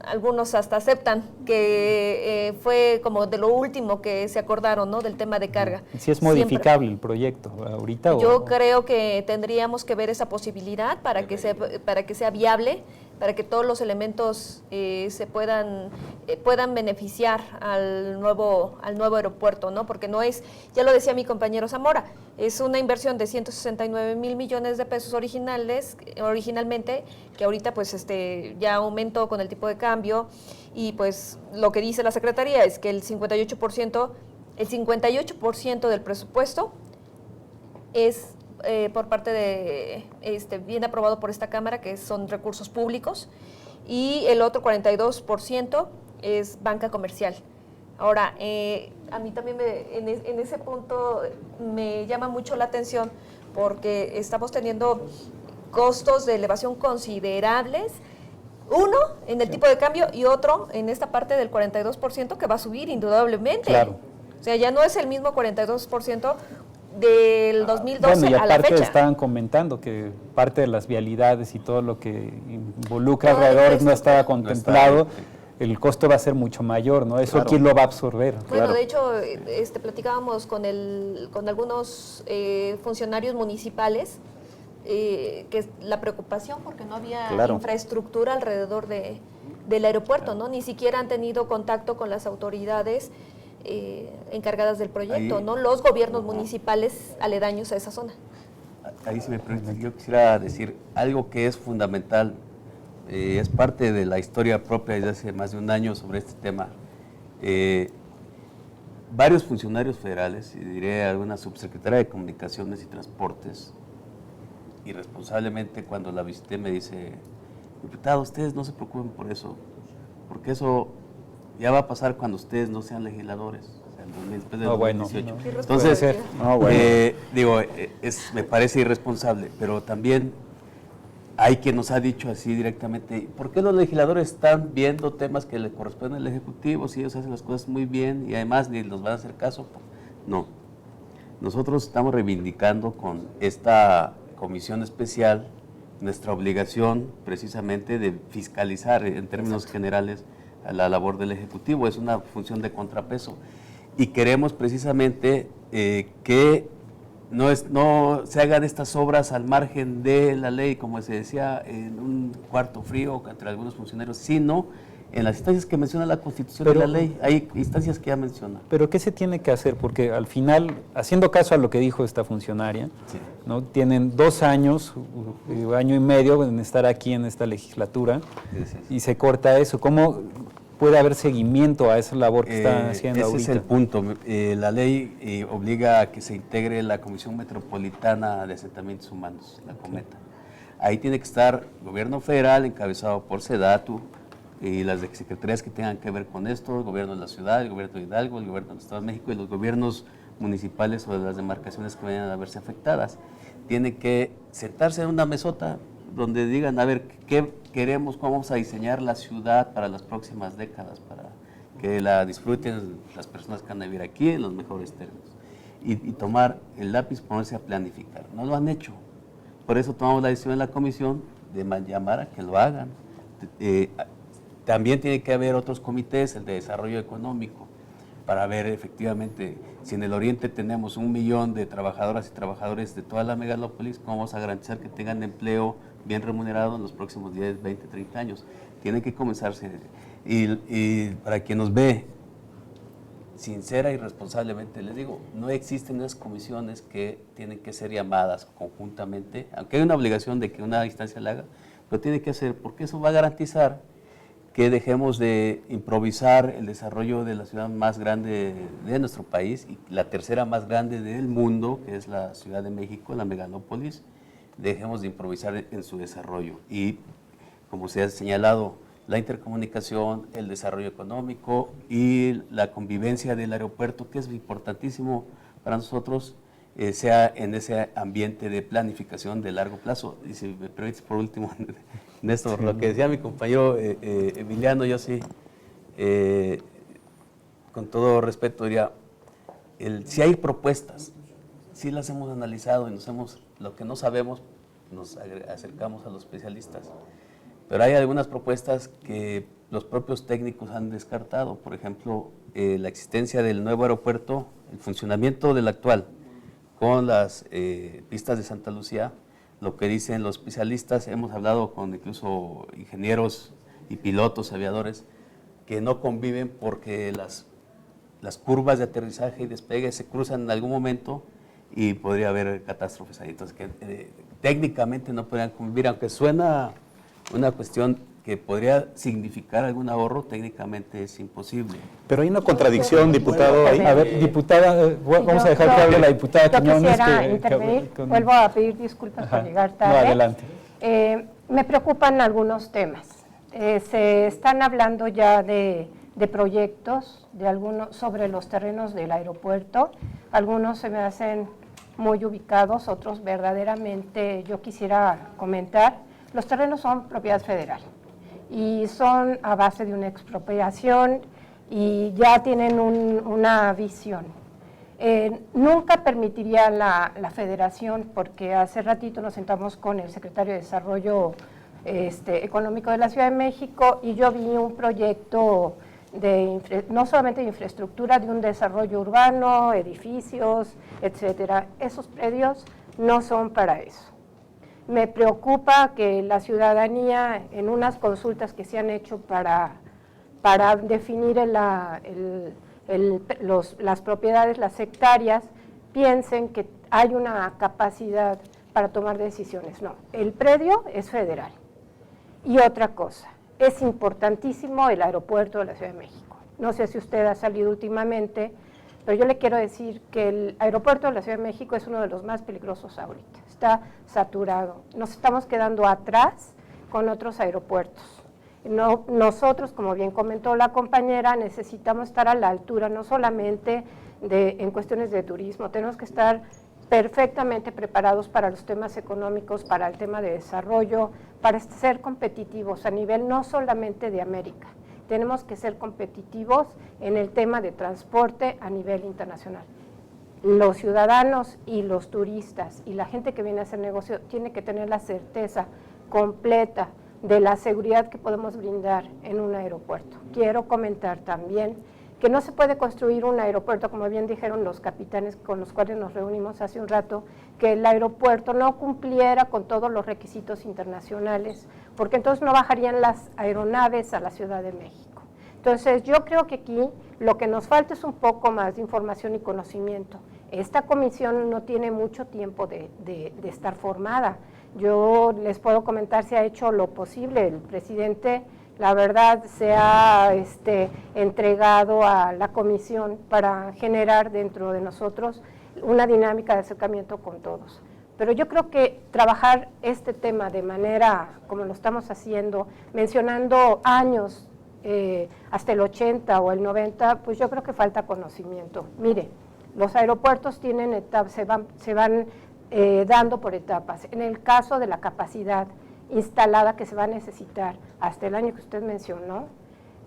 algunos hasta aceptan que fue como de lo último que se acordaron, ¿no? Del tema de carga. ¿Si es modificable el proyecto ahorita? Yo creo que tendríamos que ver esa posibilidad para que sea viable, para que todos los elementos puedan beneficiar al nuevo aeropuerto, ¿no? Porque no es, ya lo decía mi compañero Zamora, es una inversión de 169,000 millones de pesos originalmente, que ahorita pues ya aumentó con el tipo de cambio, y pues lo que dice la Secretaría es que el 58% del presupuesto es por parte de, bien aprobado por esta Cámara, que son recursos públicos, y el otro 42% es banca comercial. Ahora, a mí también en ese punto me llama mucho la atención, porque estamos teniendo costos de elevación considerables, Uno en el tipo de cambio y otro en esta parte del 42% que va a subir indudablemente. Claro. O sea, ya no es el mismo 42% del 2012 bueno, y a la aparte fecha. estaban comentando que parte de las vialidades y todo lo que involucra Toda la alrededor no estaba infraestructura. contemplado, el costo va a ser mucho mayor, ¿no? Eso Claro. ¿quién lo va a absorber? Bueno, Claro. de hecho, platicábamos con algunos funcionarios municipales que la preocupación porque no había Claro. infraestructura alrededor del aeropuerto, ¿no? Ni siquiera han tenido contacto con las autoridades encargadas del proyecto, Ahí- ¿no? Los gobiernos municipales aledaños a esa zona. Ahí si me permite, yo quisiera decir algo que es fundamental, es parte de la historia propia desde hace más de un año sobre este tema. Varios funcionarios federales, y diré alguna subsecretaria de Comunicaciones y Transportes, irresponsablemente cuando la visité me dice, diputado, ustedes no se preocupen por eso, porque eso ya va a pasar cuando ustedes no sean legisladores, o sea, después del No, bueno, 2018. no. Entonces, No, bueno. digo, me parece irresponsable, pero también hay quien nos ha dicho así directamente, ¿por qué los legisladores están viendo temas que le corresponden al Ejecutivo si ellos hacen las cosas muy bien y además ni los van a hacer caso? No, nosotros estamos reivindicando con esta comisión especial nuestra obligación precisamente de fiscalizar en términos generales a la labor del Ejecutivo, es una función de contrapeso y queremos precisamente que no se hagan estas obras al margen de la ley, como se decía, en un cuarto frío entre algunos funcionarios, sino en las instancias que menciona la Constitución y la ley. Hay instancias que ya menciona. Pero ¿qué se tiene que hacer? Porque al final, haciendo caso a lo que dijo esta funcionaria, Sí. ¿no? Tienen 2 años, año y medio en estar aquí en esta legislatura y se corta eso. ¿Cómo puede haber seguimiento a esa labor que están haciendo ese ahorita? es el punto. La ley obliga a que se integre la Comisión Metropolitana de Asentamientos Humanos, la COMETA. Ahí tiene que estar el gobierno federal encabezado por SEDATU y las secretarías que tengan que ver con esto, el gobierno de la ciudad, el gobierno de Hidalgo, el gobierno del Estado de México y los gobiernos municipales o de las demarcaciones que vayan a verse afectadas. Tiene que sentarse en una mesota donde digan, a ver, ¿qué queremos, cómo vamos a diseñar la ciudad para las próximas décadas, para que la disfruten las personas que van a vivir aquí en los mejores términos? Y tomar el lápiz, ponerse a planificar. No lo han hecho. Por eso tomamos la decisión en la comisión de llamar a que lo hagan. También tiene que haber otros comités, el de desarrollo económico, para ver efectivamente si en el oriente tenemos 1 millón de trabajadoras y trabajadores de toda la megalópolis, ¿cómo vamos a garantizar que tengan empleo bien remunerado en los próximos 10, 20, 30 años? Tiene que comenzarse. Y para quien nos ve, sincera y responsablemente, les digo, no existen esas comisiones que tienen que ser llamadas conjuntamente, aunque hay una obligación de que una instancia la haga, pero tiene que ser, porque eso va a garantizar que dejemos de improvisar el desarrollo de la ciudad más grande de nuestro país y la tercera más grande del mundo, que es la Ciudad de México, la megalópolis, dejemos de improvisar en su desarrollo. Y como se ha señalado, la intercomunicación, el desarrollo económico y la convivencia del aeropuerto, que es importantísimo para nosotros, sea en ese ambiente de planificación de largo plazo. Y si me permites, por último, Néstor, sí, lo que decía mi compañero Emiliano, yo sí, con todo respeto diría, si hay propuestas, sí las hemos analizado y lo que no sabemos, nos acercamos a los especialistas. Pero hay algunas propuestas que los propios técnicos han descartado, por ejemplo, la existencia del nuevo aeropuerto, el funcionamiento del actual, con las pistas de Santa Lucía, lo que dicen los especialistas, hemos hablado con incluso ingenieros y pilotos, aviadores, que no conviven porque las curvas de aterrizaje y despegue se cruzan en algún momento y podría haber catástrofes ahí. Entonces, que técnicamente no podrían convivir, aunque suena una cuestión que podría significar algún ahorro, técnicamente es imposible. Pero hay una contradicción, diputado. Ahí. A ver, diputada, vamos a dejar que hable la diputada Quiñones. Quisiera intervenir, vuelvo a pedir disculpas por llegar tarde. No, adelante. Me preocupan algunos temas. Se están hablando ya de proyectos sobre los terrenos del aeropuerto. Algunos se me hacen muy ubicados, otros verdaderamente yo quisiera comentar. Los terrenos son propiedad federal y son a base de una expropiación y ya tienen una visión. Nunca permitiría la federación, porque hace ratito nos sentamos con el secretario de Desarrollo Económico de la Ciudad de México y yo vi un proyecto no solamente de infraestructura, de un desarrollo urbano, edificios, etcétera. Esos predios no son para eso. Me preocupa que la ciudadanía, en unas consultas que se han hecho para definir las propiedades, las hectáreas, piensen que hay una capacidad para tomar decisiones. No, el predio es federal. Y otra cosa, es importantísimo el aeropuerto de la Ciudad de México. No sé si usted ha salido últimamente, pero yo le quiero decir que el aeropuerto de la Ciudad de México es uno de los más peligrosos ahorita. Está saturado. Nos estamos quedando atrás con otros aeropuertos. Nosotros, como bien comentó la compañera, necesitamos estar a la altura, no solamente en cuestiones de turismo, tenemos que estar perfectamente preparados para los temas económicos, para el tema de desarrollo, para ser competitivos a nivel no solamente de América. Tenemos que ser competitivos en el tema de transporte a nivel internacional. Los ciudadanos y los turistas y la gente que viene a hacer negocio tiene que tener la certeza completa de la seguridad que podemos brindar en un aeropuerto. Quiero comentar también que no se puede construir un aeropuerto, como bien dijeron los capitanes con los cuales nos reunimos hace un rato, que el aeropuerto no cumpliera con todos los requisitos internacionales, porque entonces no bajarían las aeronaves a la Ciudad de México. Entonces yo creo que aquí lo que nos falta es un poco más de información y conocimiento. Esta comisión no tiene mucho tiempo de estar formada. Yo les puedo comentar, se ha hecho lo posible, el presidente la verdad se ha entregado a la comisión para generar dentro de nosotros una dinámica de acercamiento con todos. Pero yo creo que trabajar este tema de manera como lo estamos haciendo, mencionando años, hasta el 80 o el 90, pues yo creo que falta conocimiento. Mire, los aeropuertos tienen etapas, se van dando por etapas. En el caso de la capacidad instalada que se va a necesitar hasta el año que usted mencionó,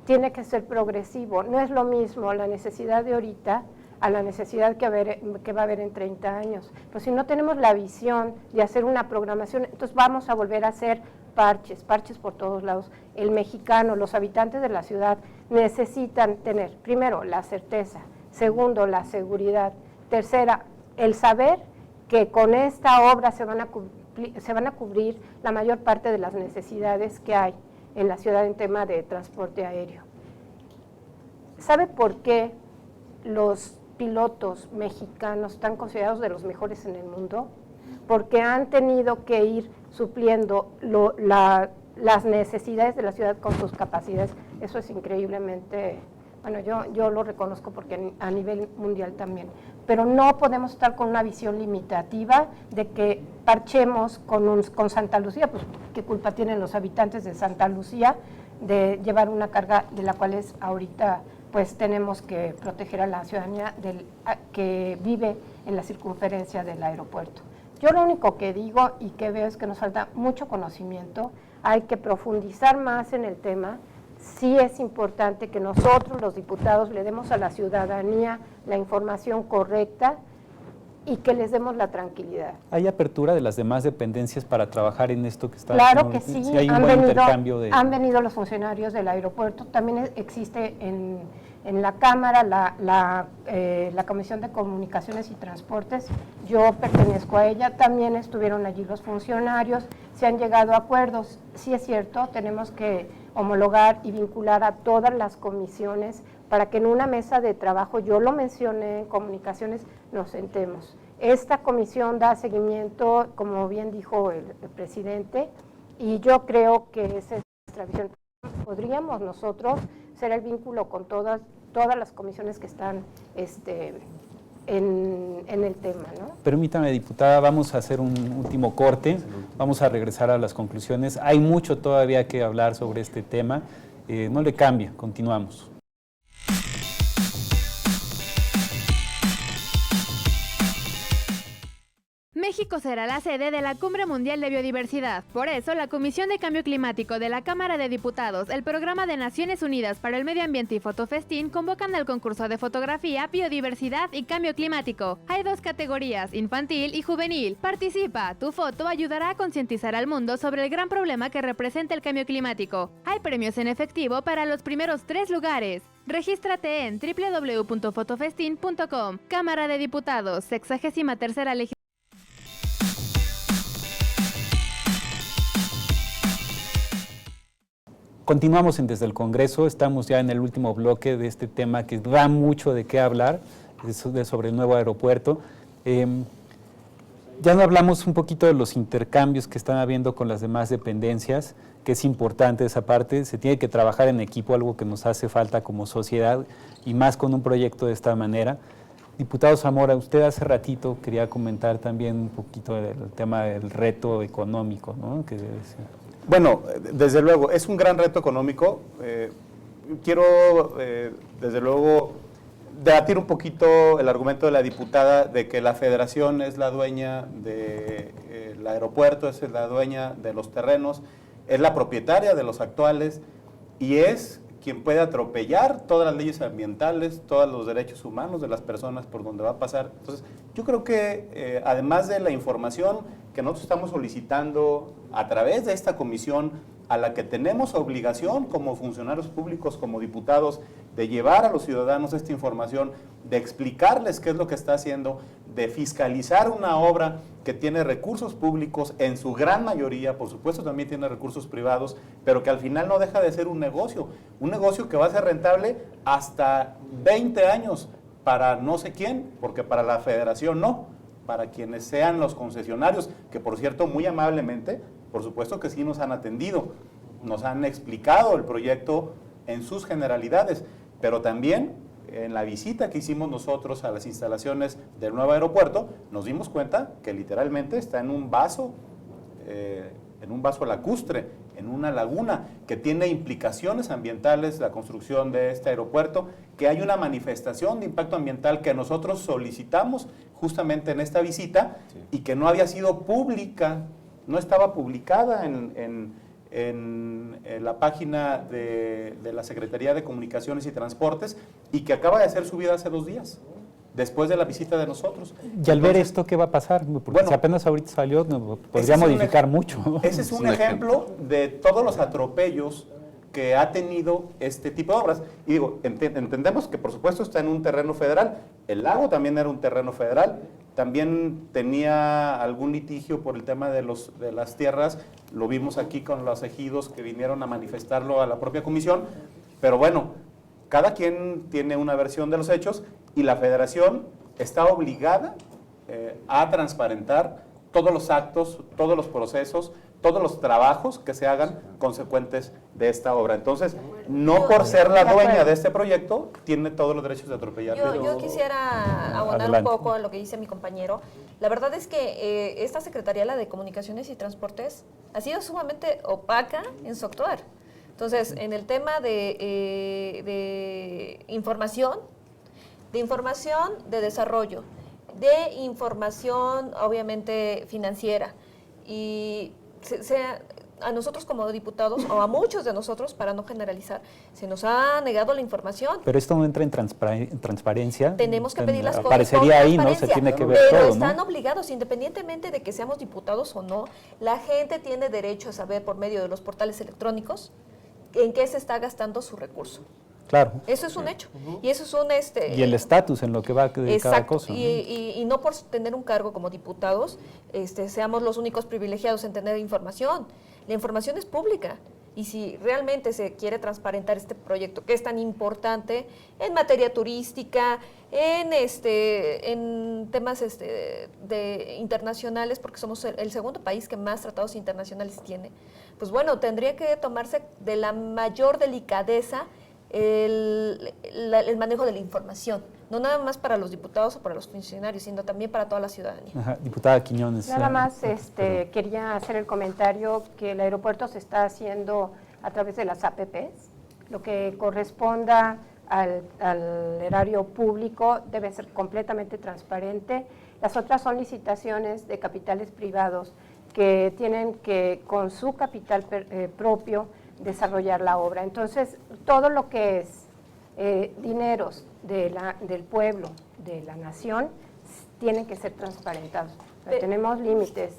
tiene que ser progresivo. No es lo mismo la necesidad de ahorita a la necesidad que va a haber en 30 años. Pero si no tenemos la visión de hacer una programación, entonces vamos a volver a hacer parches por todos lados. El mexicano, los habitantes de la ciudad necesitan tener, primero, la certeza, segundo, la seguridad, tercera, el saber que con esta obra se van a cubrir la mayor parte de las necesidades que hay en la ciudad en tema de transporte aéreo. ¿Sabe por qué los pilotos mexicanos están considerados de los mejores en el mundo? Porque han tenido que ir supliendo las necesidades de la ciudad con sus capacidades. Eso es increíblemente, bueno, yo lo reconozco porque a nivel mundial también. Pero no podemos estar con una visión limitativa de que parchemos con Santa Lucía, pues qué culpa tienen los habitantes de Santa Lucía de llevar una carga de la cual ahorita pues tenemos que proteger a la ciudadanía que vive en la circunferencia del aeropuerto. Yo lo único que digo y que veo es que nos falta mucho conocimiento, hay que profundizar más en el tema. Sí es importante que nosotros, los diputados, le demos a la ciudadanía la información correcta y que les demos la tranquilidad. ¿Hay apertura de las demás dependencias para trabajar en esto que está? Claro que sí, hay un buen intercambio de... han venido los funcionarios del aeropuerto, también existe en la Cámara la Comisión de Comunicaciones y Transportes, yo pertenezco a ella, también estuvieron allí los funcionarios, se han llegado a acuerdos, sí es cierto, tenemos que homologar y vincular a todas las comisiones para que en una mesa de trabajo, yo lo mencioné en comunicaciones, nos sentemos. Esta comisión da seguimiento, como bien dijo el presidente, y yo creo que esa es nuestra visión. Podríamos nosotros ser el vínculo con todas las comisiones que están en el tema, ¿no? Permítame, diputada, vamos a hacer un último corte, vamos a regresar a las conclusiones. Hay mucho todavía que hablar sobre este tema, no le cambie, continuamos. México será la sede de la Cumbre Mundial de Biodiversidad. Por eso, la Comisión de Cambio Climático de la Cámara de Diputados, el Programa de Naciones Unidas para el Medio Ambiente y Fotofestín convocan al concurso de fotografía, biodiversidad y cambio climático. Hay 2 categorías, infantil y juvenil. Participa, tu foto ayudará a concientizar al mundo sobre el gran problema que representa el cambio climático. Hay premios en efectivo para los primeros 3 lugares. Regístrate en www.fotofestin.com. Cámara de Diputados, 63ª legislatura. Continuamos desde el Congreso, estamos ya en el último bloque de este tema que da mucho de qué hablar, sobre el nuevo aeropuerto. Ya no hablamos un poquito de los intercambios que están habiendo con las demás dependencias, que es importante esa parte, se tiene que trabajar en equipo, algo que nos hace falta como sociedad, y más con un proyecto de esta manera. Diputado Zamora, usted hace ratito quería comentar también un poquito del tema del reto económico, ¿no? Que debe ser. Bueno, desde luego, es un gran reto económico. Quiero, desde luego, debatir un poquito el argumento de la diputada de que la Federación es la dueña del aeropuerto, es la dueña de los terrenos, es la propietaria de los actuales y es quien puede atropellar todas las leyes ambientales, todos los derechos humanos de las personas por donde va a pasar. Entonces, yo creo que además de la información que nosotros estamos solicitando a través de esta comisión, a la que tenemos obligación como funcionarios públicos, como diputados, de llevar a los ciudadanos esta información, de explicarles qué es lo que está haciendo, de fiscalizar una obra que tiene recursos públicos en su gran mayoría, por supuesto también tiene recursos privados, pero que al final no deja de ser un negocio que va a ser rentable hasta 20 años para no sé quién, porque para la Federación no, para quienes sean los concesionarios, que por cierto muy amablemente, por supuesto que sí nos han atendido, nos han explicado el proyecto en sus generalidades, pero también en la visita que hicimos nosotros a las instalaciones del nuevo aeropuerto, nos dimos cuenta que literalmente está en un vaso lacustre, en una laguna, que tiene implicaciones ambientales la construcción de este aeropuerto, que hay una manifestación de impacto ambiental que nosotros solicitamos justamente en esta visita y que no había sido pública, no estaba publicada en la página de la Secretaría de Comunicaciones y Transportes y que acaba de ser subida hace 2 días, después de la visita de nosotros. Y al ver esto, ¿qué va a pasar? Porque bueno, si apenas ahorita salió, podría modificar mucho. Ese es un ejemplo de todos los atropellos que ha tenido este tipo de obras. Y digo, entendemos que por supuesto está en un terreno federal, el lago también era un terreno federal, también tenía algún litigio por el tema de las tierras, lo vimos aquí con los ejidos que vinieron a manifestarlo a la propia comisión, pero bueno, cada quien tiene una versión de los hechos y la Federación está obligada a transparentar todos los actos, todos los procesos, todos los trabajos que se hagan consecuentes de esta obra. Entonces, no por ser la dueña de este proyecto, tiene todos los derechos de atropellar. Yo quisiera abonar un poco a lo que dice mi compañero. La verdad es que esta Secretaría, la de Comunicaciones y Transportes, ha sido sumamente opaca en su actuar. Entonces, en el tema de información, de desarrollo, de información obviamente financiera, y a nosotros como diputados, o a muchos de nosotros, para no generalizar, se nos ha negado la información. Pero esto no entra en transparencia. Tenemos que pedir las cosas. Aparecería ahí, ¿no? Se tiene que ver pero todo, están ¿no? obligados, independientemente de que seamos diputados o no, la gente tiene derecho a saber por medio de los portales electrónicos en qué se está gastando su recurso. Claro. Eso es un hecho. Y eso es un y el estatus en lo que va de cada cosa. Y no por tener un cargo como diputados, seamos los únicos privilegiados en tener información. La información es pública. Y si realmente se quiere transparentar este proyecto, que es tan importante en materia turística, en temas internacionales, porque somos el segundo país que más tratados internacionales tiene, pues bueno, tendría que tomarse de la mayor delicadeza el manejo de la información, no nada más para los diputados o para los funcionarios, sino también para toda la ciudadanía. Ajá, diputada Quiñones. Nada más quería hacer el comentario que el aeropuerto se está haciendo a través de las APPs, lo que corresponda al erario público debe ser completamente transparente. Las otras son licitaciones de capitales privados que tienen que, con su capital propio, desarrollar la obra. Entonces, todo lo que es dineros del pueblo, de la nación, tienen que ser transparentados. Tenemos límites.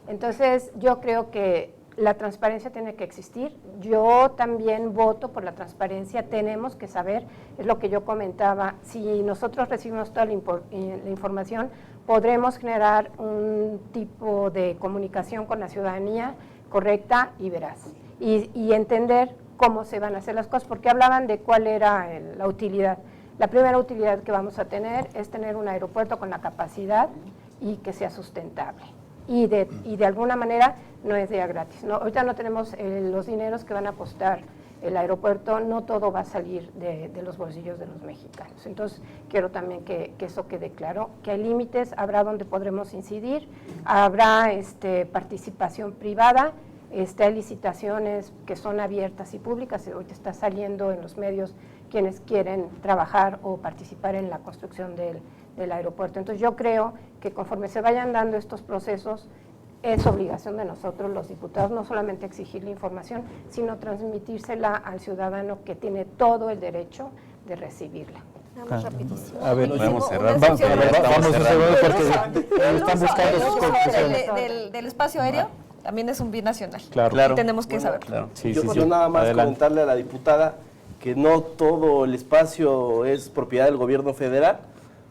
Entonces, yo creo que la transparencia tiene que existir. Yo también voto por la transparencia. Tenemos que saber, es lo que yo comentaba, si nosotros recibimos toda la información, podremos generar un tipo de comunicación con la ciudadanía correcta y veraz. Y entender cómo se van a hacer las cosas, porque hablaban de cuál era la utilidad. La primera utilidad que vamos a tener es tener un aeropuerto con la capacidad y que sea sustentable. Y de alguna manera no es día gratis. ¿No? Ahorita no tenemos los dineros que van a apostar el aeropuerto, no todo va a salir de los bolsillos de los mexicanos. Entonces, quiero también que eso quede claro, que hay límites, habrá donde podremos incidir, habrá participación privada, hay licitaciones que son abiertas y públicas, ahorita está saliendo en los medios quienes quieren trabajar o participar en la construcción del aeropuerto. Entonces, yo creo que conforme se vayan dando estos procesos, es obligación de nosotros los diputados no solamente exigir la información, sino transmitírsela al ciudadano que tiene todo el derecho de recibirla. Vamos rapidísimo. A ver, podemos cerrar. Vamos a cerrar porque están buscando sus conclusiones. Del espacio aéreo también es un bien nacional. Claro. Y tenemos que saberlo. Claro. Yo nada más comentarle a la diputada que no todo el espacio es propiedad del gobierno federal.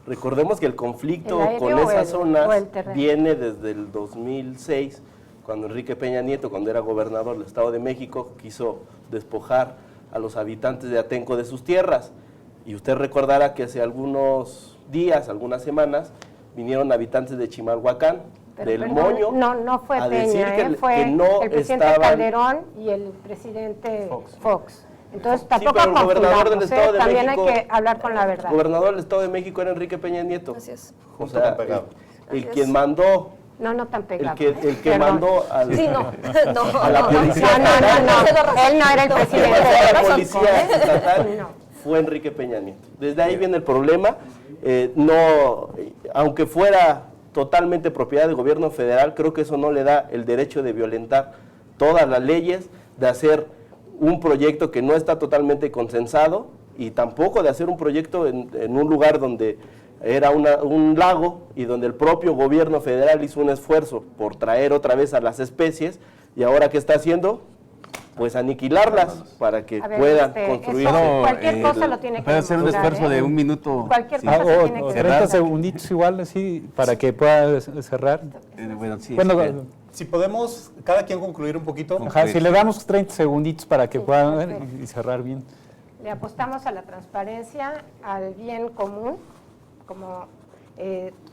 Recordemos que el conflicto con esas zonas viene desde el 2006, cuando Enrique Peña Nieto, cuando era gobernador del Estado de México, quiso despojar a los habitantes de Atenco de sus tierras. Y usted recordará que hace algunos días, algunas semanas, vinieron habitantes de Chimalhuacán, del Moño, no fue a Peña, decir que fue no el presidente estaban... Calderón y el presidente Fox. Entonces, tampoco pero el gobernador del Estado de también México, hay que hablar con la verdad. El gobernador del Estado de México era Enrique Peña Nieto. Así es. O sea, el quien mandó... No tan pegado. El que mandó al, Sí, a la policía. No, él no era el presidente de la policía estatal, fue Enrique Peña Nieto. Desde ahí viene el problema. Aunque fuera totalmente propiedad del gobierno federal, creo que eso no le da el derecho de violentar todas las leyes, de hacer un proyecto que no está totalmente consensado y tampoco de hacer un proyecto en un lugar donde era un lago y donde el propio gobierno federal hizo un esfuerzo por traer otra vez a las especies y ahora ¿qué está haciendo? Pues aniquilarlas para que puedan construir. Cualquier cosa lo tiene que puede hacer un esfuerzo de un minuto. Cualquier cosa se tiene que 30 segunditos igual, así, para que pueda cerrar. Bueno, sí. Si podemos, cada quien concluir un poquito. Ajá, si le damos 30 segunditos para que puedan ver y cerrar bien. Le apostamos a la transparencia, al bien común, como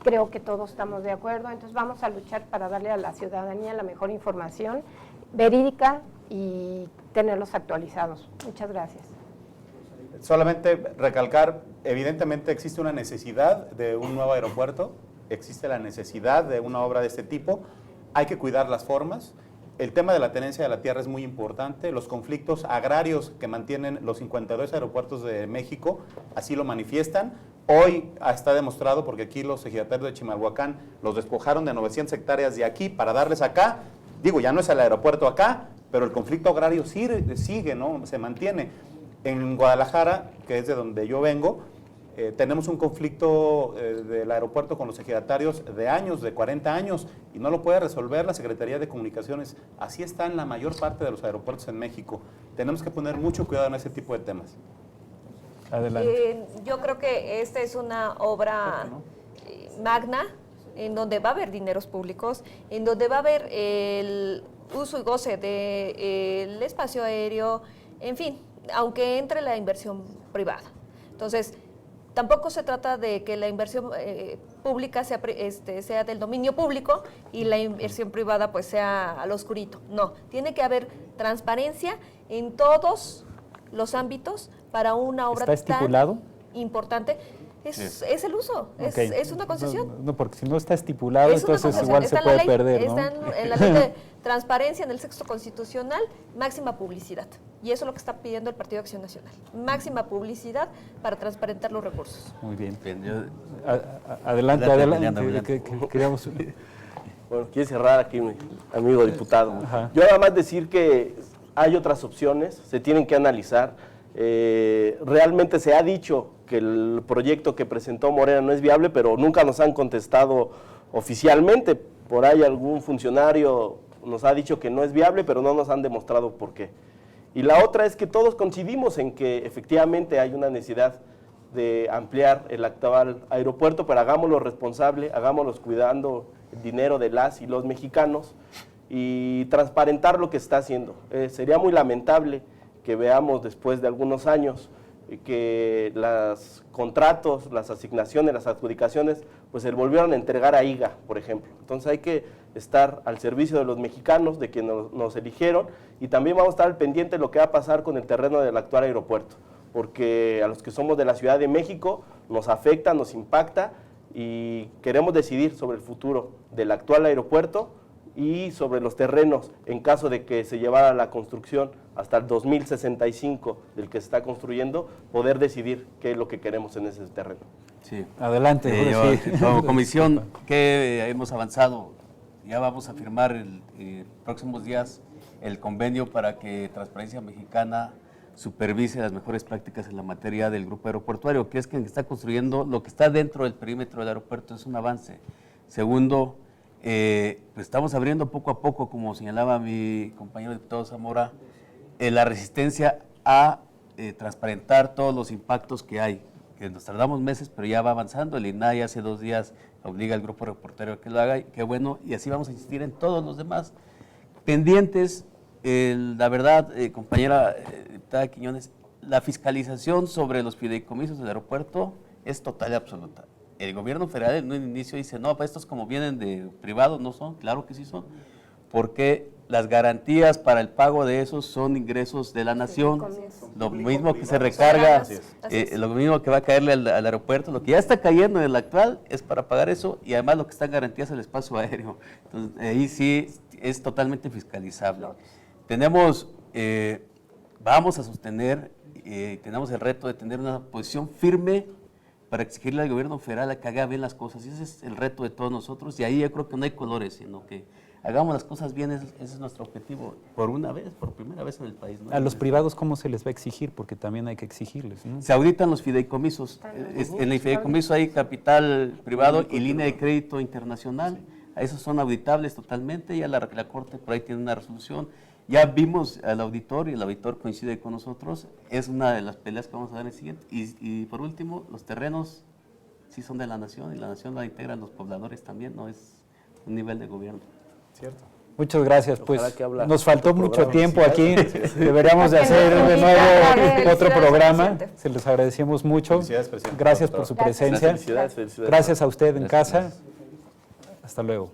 creo que todos estamos de acuerdo, entonces vamos a luchar para darle a la ciudadanía la mejor información verídica y tenerlos actualizados. Muchas gracias. Solamente recalcar, evidentemente existe una necesidad de un nuevo aeropuerto, existe la necesidad de una obra de este tipo, hay que cuidar las formas. El tema de la tenencia de la tierra es muy importante, los conflictos agrarios que mantienen los 52 aeropuertos de México así lo manifiestan. Hoy está demostrado, porque aquí los ejidatarios de Chimalhuacán los despojaron de 900 hectáreas de aquí para darles acá. Digo, ya no es el aeropuerto acá, pero el conflicto agrario sigue, ¿no? Se mantiene. En Guadalajara, que es de donde yo vengo, tenemos un conflicto del aeropuerto con los ejidatarios de años, de 40 años, y no lo puede resolver la Secretaría de Comunicaciones. Así está en la mayor parte de los aeropuertos en México. Tenemos que poner mucho cuidado en ese tipo de temas. Adelante. Yo creo que esta es una obra magna, en donde va a haber dineros públicos, en donde va a haber el uso y goce del espacio aéreo, en fin, aunque entre la inversión privada. Entonces, tampoco se trata de que la inversión pública sea del dominio público y la inversión privada pues sea al oscurito. No, tiene que haber transparencia en todos los ámbitos para una obra ¿Está estipulado? tan importante. Es el uso, Okay. es una concesión. No, porque si no está estipulado, Es una entonces concesión. igual Está se en la puede ley, perder, ¿no? está en la ley de transparencia, en el texto constitucional, máxima publicidad. Y eso es lo que está pidiendo el Partido Acción Nacional. Máxima publicidad para transparentar los recursos. Muy bien. Bien, yo- Adelante. Adelante. que queríamos... Bueno, quiere cerrar aquí mi amigo diputado. Ajá. Yo nada más decir que hay otras opciones, se tienen que analizar. Realmente se ha dicho que el proyecto que presentó Morena no es viable, pero nunca nos han contestado oficialmente. Por ahí algún funcionario nos ha dicho que no es viable, pero no nos han demostrado por qué. Y la otra es que todos coincidimos en que efectivamente hay una necesidad de ampliar el actual aeropuerto, pero hagámoslo responsable, hagámoslo cuidando el dinero de las y los mexicanos y transparentar lo que está haciendo. Sería muy lamentable que veamos después de algunos años que los contratos, las asignaciones, las adjudicaciones, pues se volvieron a entregar a IGA, por ejemplo. Entonces hay que estar al servicio de los mexicanos, de quienes nos eligieron, y también vamos a estar al pendiente de lo que va a pasar con el terreno del actual aeropuerto, porque a los que somos de la Ciudad de México nos afecta, nos impacta, y queremos decidir sobre el futuro del actual aeropuerto y sobre los terrenos en caso de que se llevara la construcción hasta el 2065 del que se está construyendo, poder decidir qué es lo que queremos en ese terreno. Sí. Adelante, Jorge, sí. Como comisión, que hemos avanzado, ya vamos a firmar en próximos días el convenio para que Transparencia Mexicana supervise las mejores prácticas en la materia del grupo aeroportuario, que es quien está construyendo lo que está dentro del perímetro del aeropuerto, es un avance. Segundo, pues estamos abriendo poco a poco, como señalaba mi compañero diputado Zamora, la resistencia a transparentar todos los impactos que hay, que nos tardamos meses, pero ya va avanzando. El INAI hace 2 días obliga al grupo aeroportuario a que lo haga, y qué bueno, y así vamos a insistir en todos los demás. Pendientes, la verdad, compañera diputada Quiñones, la fiscalización sobre los fideicomisos del aeropuerto es total y absoluta. El gobierno federal en un inicio dice, no, pues estos como vienen de privados, no son, claro que sí son, porque las garantías para el pago de esos son ingresos de la nación, lo mismo que se recarga, lo mismo que va a caerle al aeropuerto, lo que ya está cayendo en el actual es para pagar eso, y además lo que está en garantía es el espacio aéreo. Entonces, ahí sí es totalmente fiscalizable. Tenemos, vamos a sostener, tenemos el reto de tener una posición firme para exigirle al gobierno federal a que haga bien las cosas, y ese es el reto de todos nosotros, y ahí yo creo que no hay colores, sino que hagamos las cosas bien, ese es nuestro objetivo, por primera vez en el país, ¿no? A los privados, ¿cómo se les va a exigir? Porque también hay que exigirles, ¿no? Se auditan los fideicomisos, en el fideicomiso hay capital privado y línea de crédito internacional, esos son auditables totalmente, ya la Corte por ahí tiene una resolución. Ya vimos al auditor y el auditor coincide con nosotros, es una de las peleas que vamos a dar en el siguiente. Y por último, los terrenos sí son de la nación, y la nación la integran los pobladores también, no es un nivel de gobierno. Cierto. Muchas gracias, pues Ojalá que habla nos faltó otro mucho programa. tiempo aquí, deberíamos de hacer de nuevo otro programa, se les agradecemos mucho, Felicidades, presidente. gracias por su presencia, Felicidades. gracias a usted en casa, hasta luego.